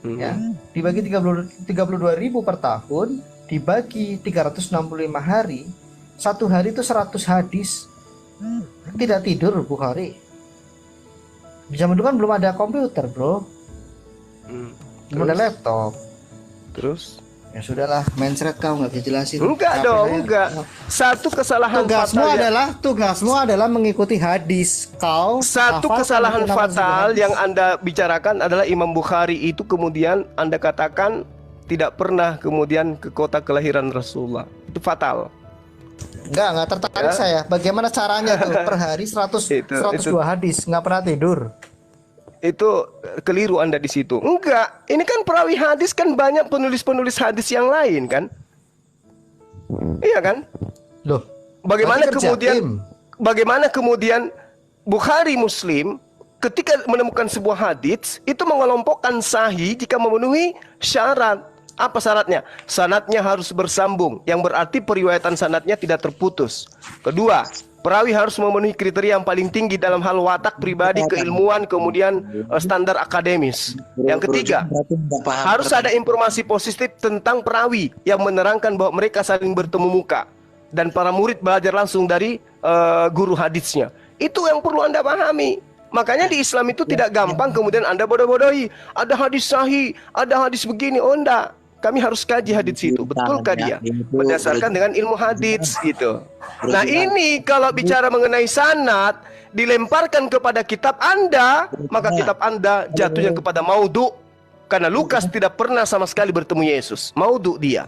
Ya, dibagi 32.000 per tahun, dibagi 365 hari. Satu hari itu 100 hadis. Tidak tidur Bukhari. Di zaman dulu kan belum ada komputer, bro. Belum ada laptop. Terus? Ya sudahlah, mencret kau nggak bisa jelasin. Enggak dong, enggak. Satu kesalahan Tugasmu adalah mengikuti hadis. Kau satu kesalahan fatal yang Anda bicarakan adalah Imam Bukhari itu kemudian Anda katakan tidak pernah kemudian ke kota kelahiran Rasulullah. Itu fatal. Enggak tertarik saya. Bagaimana caranya tuh per hari 102 hadis, nggak pernah tidur. Itu keliru Anda di situ. Enggak, ini kan perawi hadis kan banyak penulis-penulis hadis yang lain kan? Iya kan? Loh, bagaimana kemudian Bukhari Muslim ketika menemukan sebuah hadis itu mengelompokkan sahih jika memenuhi syarat. Apa syaratnya? Sanadnya harus bersambung, yang berarti periwayatan sanadnya tidak terputus. Kedua, perawi harus memenuhi kriteria yang paling tinggi dalam hal watak pribadi, keilmuan, kemudian standar akademis. Yang ketiga, harus ada informasi positif tentang perawi yang menerangkan bahwa mereka saling bertemu muka dan para murid belajar langsung dari guru hadisnya. Itu yang perlu Anda pahami. Makanya di Islam itu tidak gampang kemudian Anda bodoh-bodohi. Ada hadis sahih, ada hadis begini. Oh enggak, kami harus kaji hadis itu. Betulkah dia? Berdasarkan dengan ilmu hadis gitu. Nah ini kalau bicara mengenai sanad dilemparkan kepada kitab Anda, maka kitab Anda jatuhnya kepada maudhu. Karena Lukas tidak pernah sama sekali bertemu Yesus. Maudhu dia.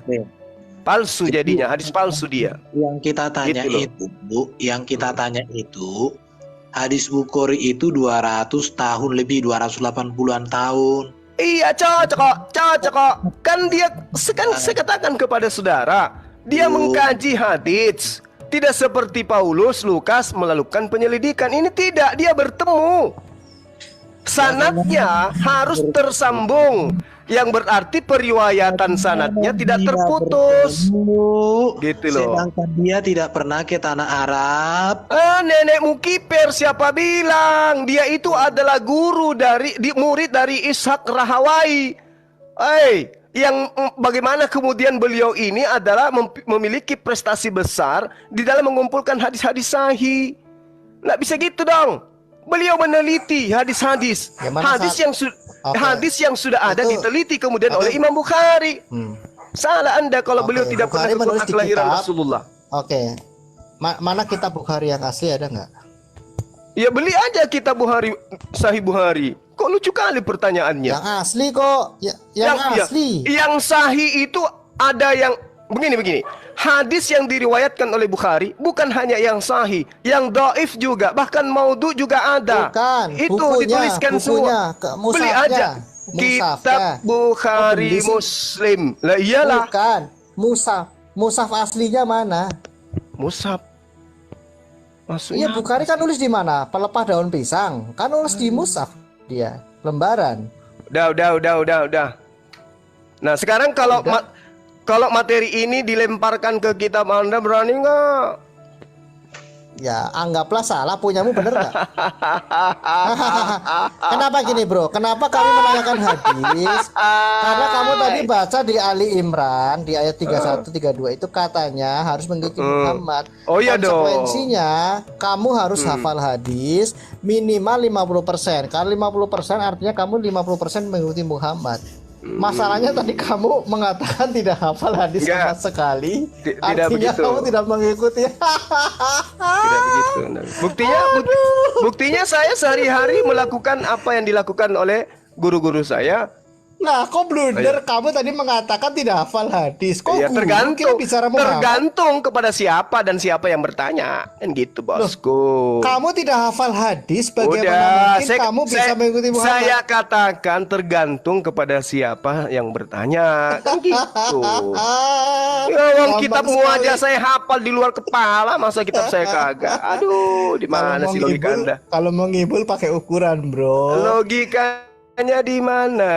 Palsu jadinya, hadis palsu dia. Yang kita tanya gitu yang kita tanya itu hadis Bukhari itu 200 tahun lebih, 280-an tahun. Iya cocok kok. Kan saya katakan kepada saudara, dia mengkaji hadis. Tidak seperti Paulus, Lukas melakukan penyelidikan. Ini tidak, dia bertemu. Sanadnya harus tersambung, yang berarti periwayatan sanadnya tidak Dia terputus. bertemu, Gitu loh. sedangkan dia tidak pernah ke tanah Arab. Nenekmu kiper, siapa bilang dia itu adalah guru dari murid dari Ishak Rahawai. Yang bagaimana kemudian beliau ini adalah memiliki prestasi besar di dalam mengumpulkan hadis-hadis sahih. Nggak bisa gitu dong. Beliau meneliti hadis-hadis, Ya, mana hadis saat- yang Oke. hadis yang sudah ada Itu- diteliti kemudian Oke. oleh Imam Bukhari. Hmm. Salah Anda kalau Oke, beliau tidak pernah Bukhari ke menulis kota di kelahiran kitab. Rasulullah. Oke. Mana kitab Bukhari yang asli ada nggak? Ya beli aja kitab Bukhari, Sahih Bukhari. Kok lucu kali pertanyaannya? Yang asli kok. Yang asli. Yang sahih itu ada yang begini. Hadis yang diriwayatkan oleh Bukhari bukan hanya yang sahih, yang dhaif juga, bahkan maudhu juga ada. Bukan. Itu Bukunya, dituliskan bukunya, semua. musafnya. Beli aja. Musafnya. Kitab Bukhari Oh, beli sih. Muslim. Lah iyalah. Bukan. Musaf aslinya mana? Mushaf. Iya, Maksudnya Bukhari kan nulis di mana? Pelepah daun pisang. Kan nulis di musaf dia, lembaran. Udah. Nah, sekarang kalau materi ini dilemparkan ke kitab Anda, berani nggak? Ya, anggaplah salah, punyamu bener nggak? Kenapa gini bro? Kenapa kami menanyakan hadis? Karena kamu tadi baca di Ali Imran di ayat 31 32 itu katanya harus mengikuti Muhammad. Oh iya dong. Konsekuensinya kamu harus hafal hadis minimal 50%. Kalau 50% artinya kamu 50% mengikuti Muhammad. Masalahnya tadi kamu mengatakan tidak hafal hadis sama Enggak. sekali. Tidak Artinya begitu. kamu tidak mengikuti. Tidak begitu. Buktinya saya sehari-hari melakukan apa yang dilakukan oleh guru-guru saya. Nah, kok blunder? Kamu tadi mengatakan tidak hafal hadis. Kok Ya, guru kita bicara menghafal? tergantung kepada siapa dan siapa yang bertanya. Kan gitu, bosku. Kamu tidak hafal hadis, bagaimana Udah, mungkin kamu bisa mengikuti Muhammad? Saya katakan tergantung kepada siapa yang bertanya. Kan gitu. Ya, wong Gampang kitabmu sekali. aja saya hafal di luar kepala, masa kitab saya kagak? Aduh, di mana sih logika Anda? Kalau mau ngibul pakai ukuran, bro. Logikanya di mana?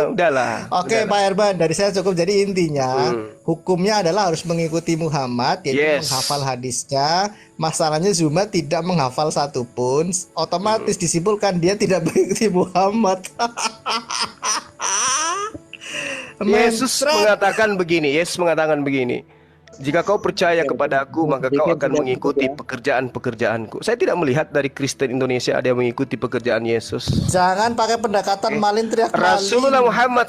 Udahlah. Oke, Pak Erban, dari saya cukup. Jadi intinya hukumnya adalah harus mengikuti Muhammad, yaitu Yes. menghafal hadisnya. Masalahnya Zuma tidak menghafal satupun, otomatis disimpulkan dia tidak mengikuti Muhammad. Yesus Mencret. mengatakan begini. Jika kau percaya kepadaku, maka kau akan mengikuti pekerjaan-pekerjaanku. Saya tidak melihat dari Kristen Indonesia ada yang mengikuti pekerjaan Yesus. Jangan pakai pendekatan malin teriak Rasulullah malin. Muhammad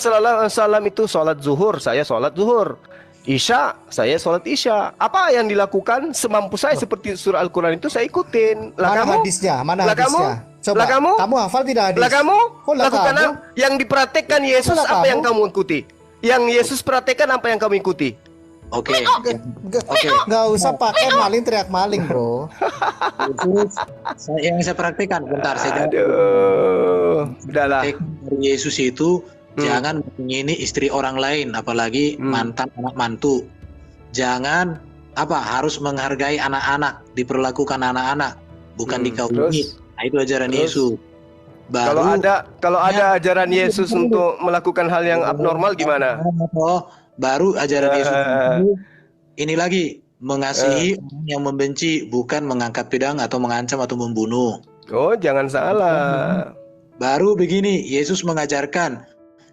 SAW itu sholat zuhur, saya sholat zuhur. Isya, saya sholat isya. Apa yang dilakukan semampu saya seperti surah Al-Quran itu saya ikutin. Mana hadisnya? Mana Lah kamu? hadisnya? Coba. Lah kamu? Kamu hafal tidak hadis? Lah kamu? Oh, lah Lakukan kamu? apa? Yang dipraktekkan Yesus Lah apa kamu? yang kamu ikuti? Yang Yesus praktekkan apa yang kamu ikuti? Oke. Nggak usah pakai maling teriak maling, bro. Yang saya praktekkan, bentar saya jawab. Aduh, udahlah. Dari Yesus itu jangan mengingini istri orang lain, apalagi mantan anak mantu. Jangan harus menghargai anak-anak, diperlakukan anak-anak, bukan dikawini. Terus? Nah, itu ajaran Terus? Yesus. Kalau ada ajaran Yesus untuk melakukan hal yang abnormal gimana? Baru ajaran Yesus itu, ini lagi mengasihi orang yang membenci, bukan mengangkat pedang atau mengancam atau membunuh. Oh, jangan salah. Baru begini, Yesus mengajarkan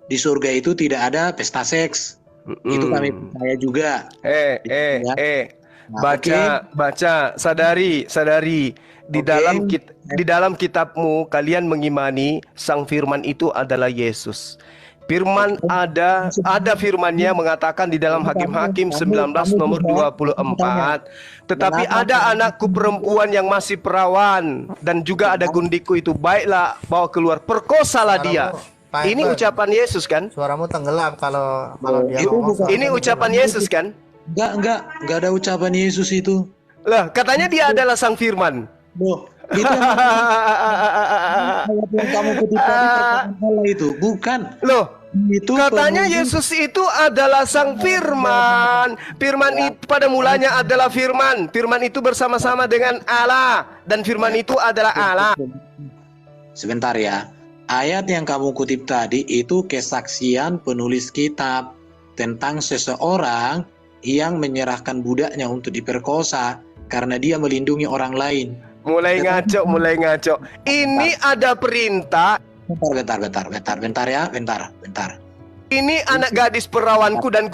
di surga itu tidak ada pesta seks. Itu kami percaya juga. Baca, sadari. Di dalam kitabmu kalian mengimani Sang Firman itu adalah Yesus. Firman ada firmannya mengatakan di dalam Hakim-Hakim 19 nomor 24. Tetapi ada anakku perempuan yang masih perawan dan juga ada gundiku itu, baiklah bawa keluar, perkosalah dia. Pak Ini Erban, ucapan Yesus kan? suaramu tenggelam kalau dia Itu ngomong. bukan. Ini ucapan Yesus kan? Enggak ada ucapan Yesus itu. Lah, katanya dia adalah Sang Firman. Loh, itu yang kamu kutip tadi itu bukan. Loh, Itu katanya penulis. Yesus itu adalah Sang Firman. Firman itu pada mulanya adalah Firman. Firman itu bersama-sama dengan Allah dan Firman itu adalah Allah. Sebentar ya. ayat yang kamu kutip tadi itu kesaksian penulis kitab tentang seseorang yang menyerahkan budaknya untuk diperkosa karena dia melindungi orang lain. Mulai ngaco. Ini ada perintah. Bentar. Ini anak gadis perawanku dan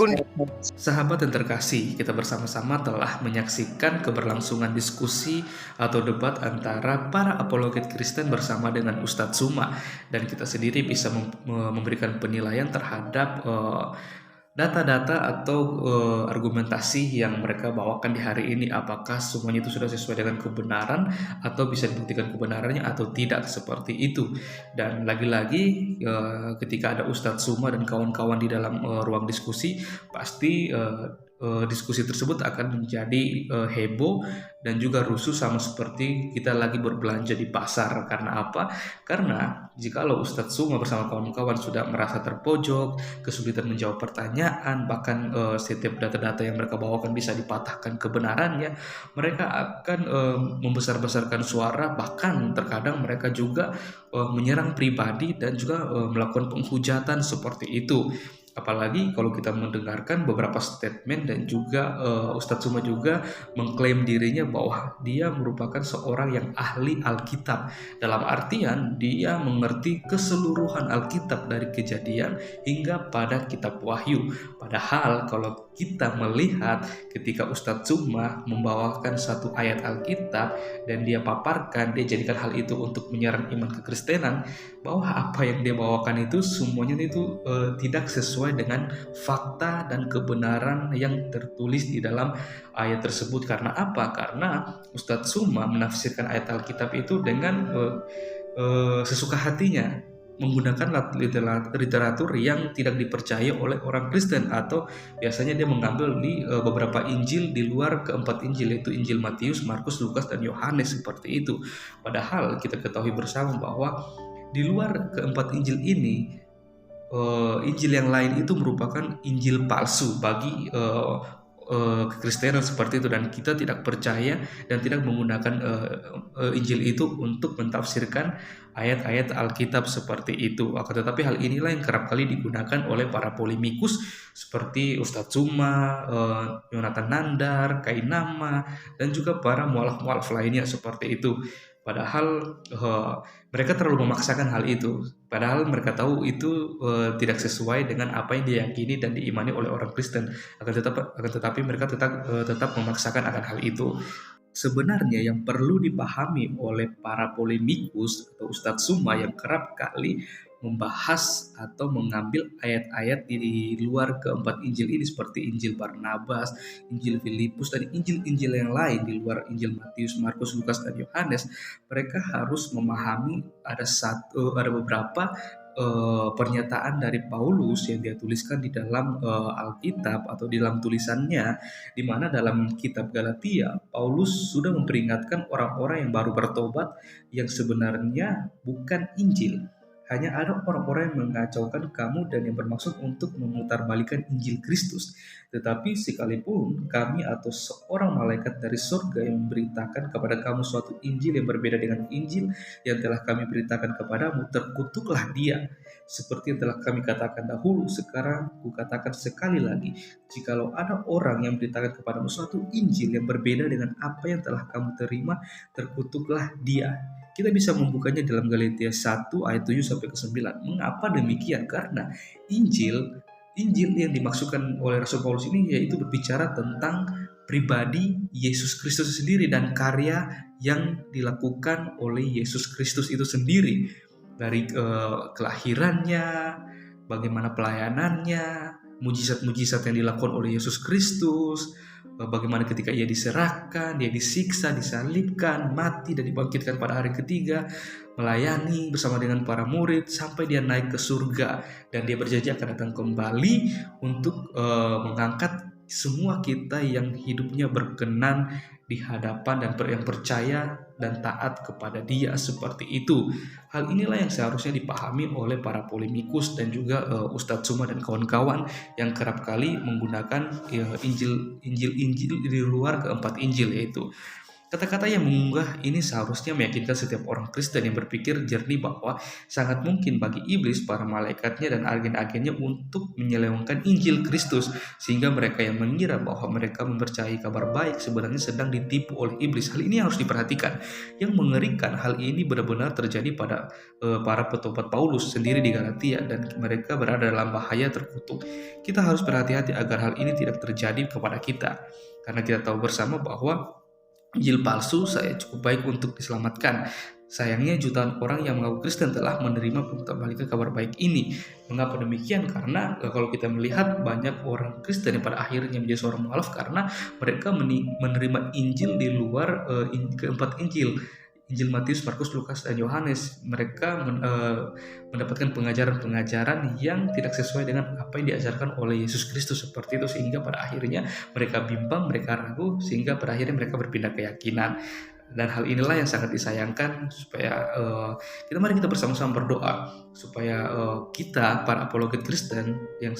Sahabat yang terkasih, kita bersama-sama telah menyaksikan keberlangsungan diskusi atau debat antara para apologet Kristen bersama dengan Ustadz Suma, dan kita sendiri bisa memberikan penilaian terhadap data-data atau argumentasi yang mereka bawakan di hari ini, apakah semuanya itu sudah sesuai dengan kebenaran atau bisa dibuktikan kebenarannya atau tidak, seperti itu. Dan lagi-lagi ketika ada Ustadz Suma dan kawan-kawan di dalam ruang diskusi, pasti diskusi tersebut akan menjadi heboh dan juga rusuh, sama seperti kita lagi berbelanja di pasar. Karena apa? Karena jikalau Ustadz Suma bersama kawan-kawan sudah merasa terpojok, kesulitan menjawab pertanyaan, bahkan setiap data-data yang mereka bawakan bisa dipatahkan kebenarannya, mereka akan membesar-besarkan suara, bahkan terkadang mereka juga menyerang pribadi dan juga melakukan penghujatan seperti itu. Apalagi kalau kita mendengarkan beberapa statement dan juga Ustadz Suma juga mengklaim dirinya bahwa dia merupakan seorang yang ahli Alkitab. Dalam artian dia mengerti keseluruhan Alkitab dari Kejadian hingga pada kitab Wahyu. Padahal kalau kita melihat ketika Ustadz Suma membawakan satu ayat Alkitab dan dia paparkan, dia jadikan hal itu untuk menyerang iman kekristenan, bahwa apa yang dia bawakan itu semuanya itu tidak sesuai dengan fakta dan kebenaran yang tertulis di dalam ayat tersebut. Karena apa? Karena Ustadz Suma menafsirkan ayat Alkitab itu dengan sesuka hatinya, menggunakan literatur yang tidak dipercaya oleh orang Kristen, atau biasanya dia mengambil di beberapa Injil di luar keempat Injil, yaitu Injil Matius, Markus, Lukas, dan Yohanes, seperti itu. Padahal kita ketahui bersama bahwa di luar keempat Injil ini, Injil yang lain itu merupakan Injil palsu bagi kekristenan, seperti itu, dan kita tidak percaya dan tidak menggunakan Injil itu untuk mentafsirkan ayat-ayat Alkitab seperti itu. Akan tetapi hal inilah yang kerap kali digunakan oleh para polemikus seperti Ustadz Suma, Yonatan Nandar, Kainama, dan juga para mualaf-mualaf lainnya seperti itu. Padahal mereka terlalu memaksakan hal itu. Padahal mereka tahu itu tidak sesuai dengan apa yang diyakini dan diimani oleh orang Kristen. Akan tetapi mereka tetap memaksakan akan hal itu. Sebenarnya yang perlu dipahami oleh para polemikus atau Ustadz Suma yang kerap kali membahas atau mengambil ayat-ayat di luar keempat Injil ini, seperti Injil Barnabas, Injil Filipus, dan Injil-Injil yang lain di luar Injil Matius, Markus, Lukas, dan Yohanes, mereka harus memahami ada beberapa pernyataan dari Paulus yang dia tuliskan di dalam Alkitab atau di dalam tulisannya, di mana dalam kitab Galatia Paulus sudah memperingatkan orang-orang yang baru bertobat yang sebenarnya bukan Injil. Hanya ada orang-orang yang mengacaukan kamu dan yang bermaksud untuk memutarbalikkan Injil Kristus. Tetapi sekalipun kami atau seorang malaikat dari surga yang memberitakan kepada kamu suatu Injil yang berbeda dengan Injil yang telah kami beritakan kepadamu, terkutuklah dia. Seperti yang telah kami katakan dahulu, sekarang kukatakan sekali lagi, jikalau ada orang yang memberitakan kepadamu suatu Injil yang berbeda dengan apa yang telah kamu terima, terkutuklah dia. Kita bisa membukanya dalam Galatia 1 ayat 7 sampai ke 9. Mengapa demikian? Karena Injil yang dimaksudkan oleh Rasul Paulus ini yaitu berbicara tentang pribadi Yesus Kristus sendiri dan karya yang dilakukan oleh Yesus Kristus itu sendiri, dari kelahirannya, bagaimana pelayanannya, mujizat-mujizat yang dilakukan oleh Yesus Kristus, bagaimana ketika ia diserahkan, dia disiksa, disalibkan, mati, dan dibangkitkan pada hari ketiga, melayani bersama dengan para murid sampai dia naik ke surga, dan dia berjanji akan datang kembali untuk mengangkat semua kita yang hidupnya berkenan di hadapan dan yang percaya dan taat kepada dia, seperti itu. Hal inilah yang seharusnya dipahami oleh para polemikus dan juga Ustadz Suma dan kawan-kawan yang kerap kali menggunakan Injil di luar keempat Injil, yaitu Kata-kata yang mengunggah ini seharusnya meyakinkan setiap orang Kristen yang berpikir jernih bahwa sangat mungkin bagi iblis, para malaikatnya, dan agen-agennya untuk menyelewengkan Injil Kristus, sehingga mereka yang mengira bahwa mereka mempercayai kabar baik sebenarnya sedang ditipu oleh iblis. Hal ini harus diperhatikan. Yang mengerikan, hal ini benar-benar terjadi pada para petobat Paulus sendiri di Galatia, dan mereka berada dalam bahaya terkutuk. Kita harus berhati-hati agar hal ini tidak terjadi kepada kita, karena kita tahu bersama bahwa Injil palsu saya cukup baik untuk diselamatkan. Sayangnya jutaan orang yang mengaku Kristen telah menerima pengembalikan kabar baik ini. Mengapa demikian? Karena kalau kita melihat banyak orang Kristen yang pada akhirnya menjadi seorang mualaf karena mereka menerima Injil di luar keempat Injil. Injil Matius, Markus, Lukas, dan Yohanes. Mereka mendapatkan pengajaran-pengajaran yang tidak sesuai dengan apa yang diajarkan oleh Yesus Kristus, seperti itu, sehingga pada akhirnya mereka bimbang, mereka ragu, sehingga pada akhirnya mereka berpindah keyakinan. Dan hal inilah yang sangat disayangkan, supaya mari kita bersama-sama berdoa supaya kita para apologet Kristen yang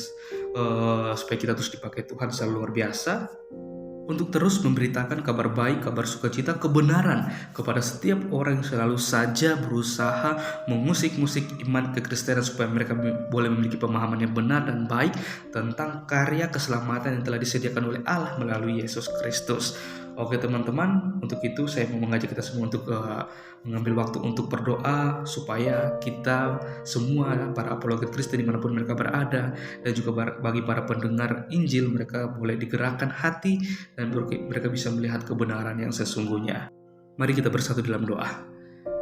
supaya kita terus dipakai Tuhan secara luar biasa untuk terus memberitakan kabar baik, kabar sukacita, kebenaran kepada setiap orang yang selalu saja berusaha mengusik-musik iman kekristenan, supaya mereka boleh memiliki pemahaman yang benar dan baik tentang karya keselamatan yang telah disediakan oleh Allah melalui Yesus Kristus. Oke teman-teman, untuk itu saya mau mengajak kita semua untuk mengambil waktu untuk berdoa supaya kita semua para apologet Kristen dimanapun mereka berada, dan juga bagi para pendengar Injil, mereka boleh digerakkan hati dan mereka bisa melihat kebenaran yang sesungguhnya. Mari kita bersatu dalam doa.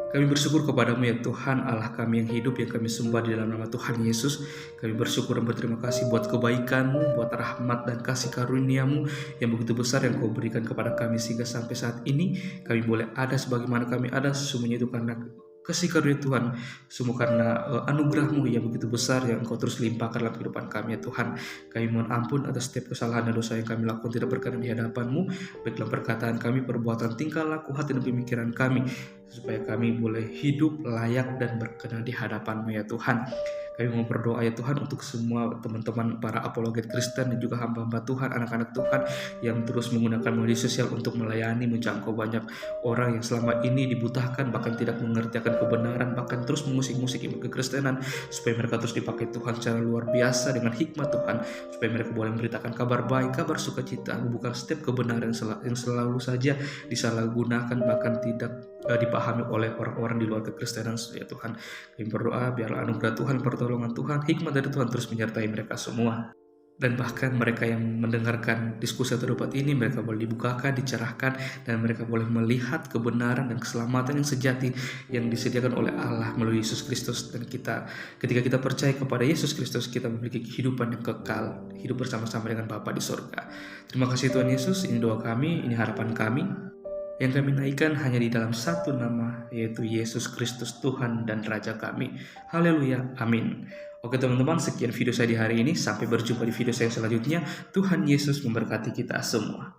Kami bersyukur kepadamu ya Tuhan, Allah kami yang hidup, yang kami sembah di dalam nama Tuhan Yesus. Kami bersyukur dan berterima kasih buat kebaikan-Mu, buat rahmat dan kasih karunia-Mu yang begitu besar yang Kau berikan kepada kami, sehingga sampai saat ini kami boleh ada sebagaimana kami ada. Semuanya itu karena kasih karunia Tuhan, semua karena anugerah-Mu yang begitu besar yang Kau terus limpahkan dalam kehidupan kami ya Tuhan. Kami mohon ampun atas setiap kesalahan dan dosa yang kami lakukan tidak berkenan di hadapan-Mu, baik dalam perkataan kami, perbuatan, tingkah laku, hati dan pemikiran kami, supaya kami boleh hidup layak dan berkenan di hadapan-Mu ya Tuhan. Kami mau berdoa ya Tuhan untuk semua teman-teman para apologet Kristen dan juga hamba-hamba Tuhan, anak-anak Tuhan yang terus menggunakan media sosial untuk melayani, menjangkau banyak orang yang selama ini dibutahkan, bahkan tidak mengerti akan kebenaran, bahkan terus mengusik-musik iman kekristenan, supaya mereka terus dipakai Tuhan secara luar biasa dengan hikmat Tuhan, supaya mereka boleh memberitakan kabar baik, kabar sukacita, bukan setiap kebenaran yang selalu saja disalahgunakan, bahkan tidak dipahami oleh orang-orang di luar kekristenan ya Tuhan. Kami berdoa biarlah anugerah Tuhan, pertolongan Tuhan, hikmat dari Tuhan terus menyertai mereka semua. Dan bahkan mereka yang mendengarkan diskusi atau debat ini, mereka boleh dibukakan, dicerahkan, dan mereka boleh melihat kebenaran dan keselamatan yang sejati yang disediakan oleh Allah melalui Yesus Kristus. Dan ketika kita percaya kepada Yesus Kristus, kita memiliki kehidupan yang kekal, hidup bersama-sama dengan Bapa di surga. Terima kasih Tuhan Yesus, ini doa kami, ini harapan kami, yang kami naikkan hanya di dalam satu nama, yaitu Yesus Kristus Tuhan dan Raja kami. Haleluya, amin. Oke teman-teman, sekian video saya di hari ini. Sampai berjumpa di video saya selanjutnya. Tuhan Yesus memberkati kita semua.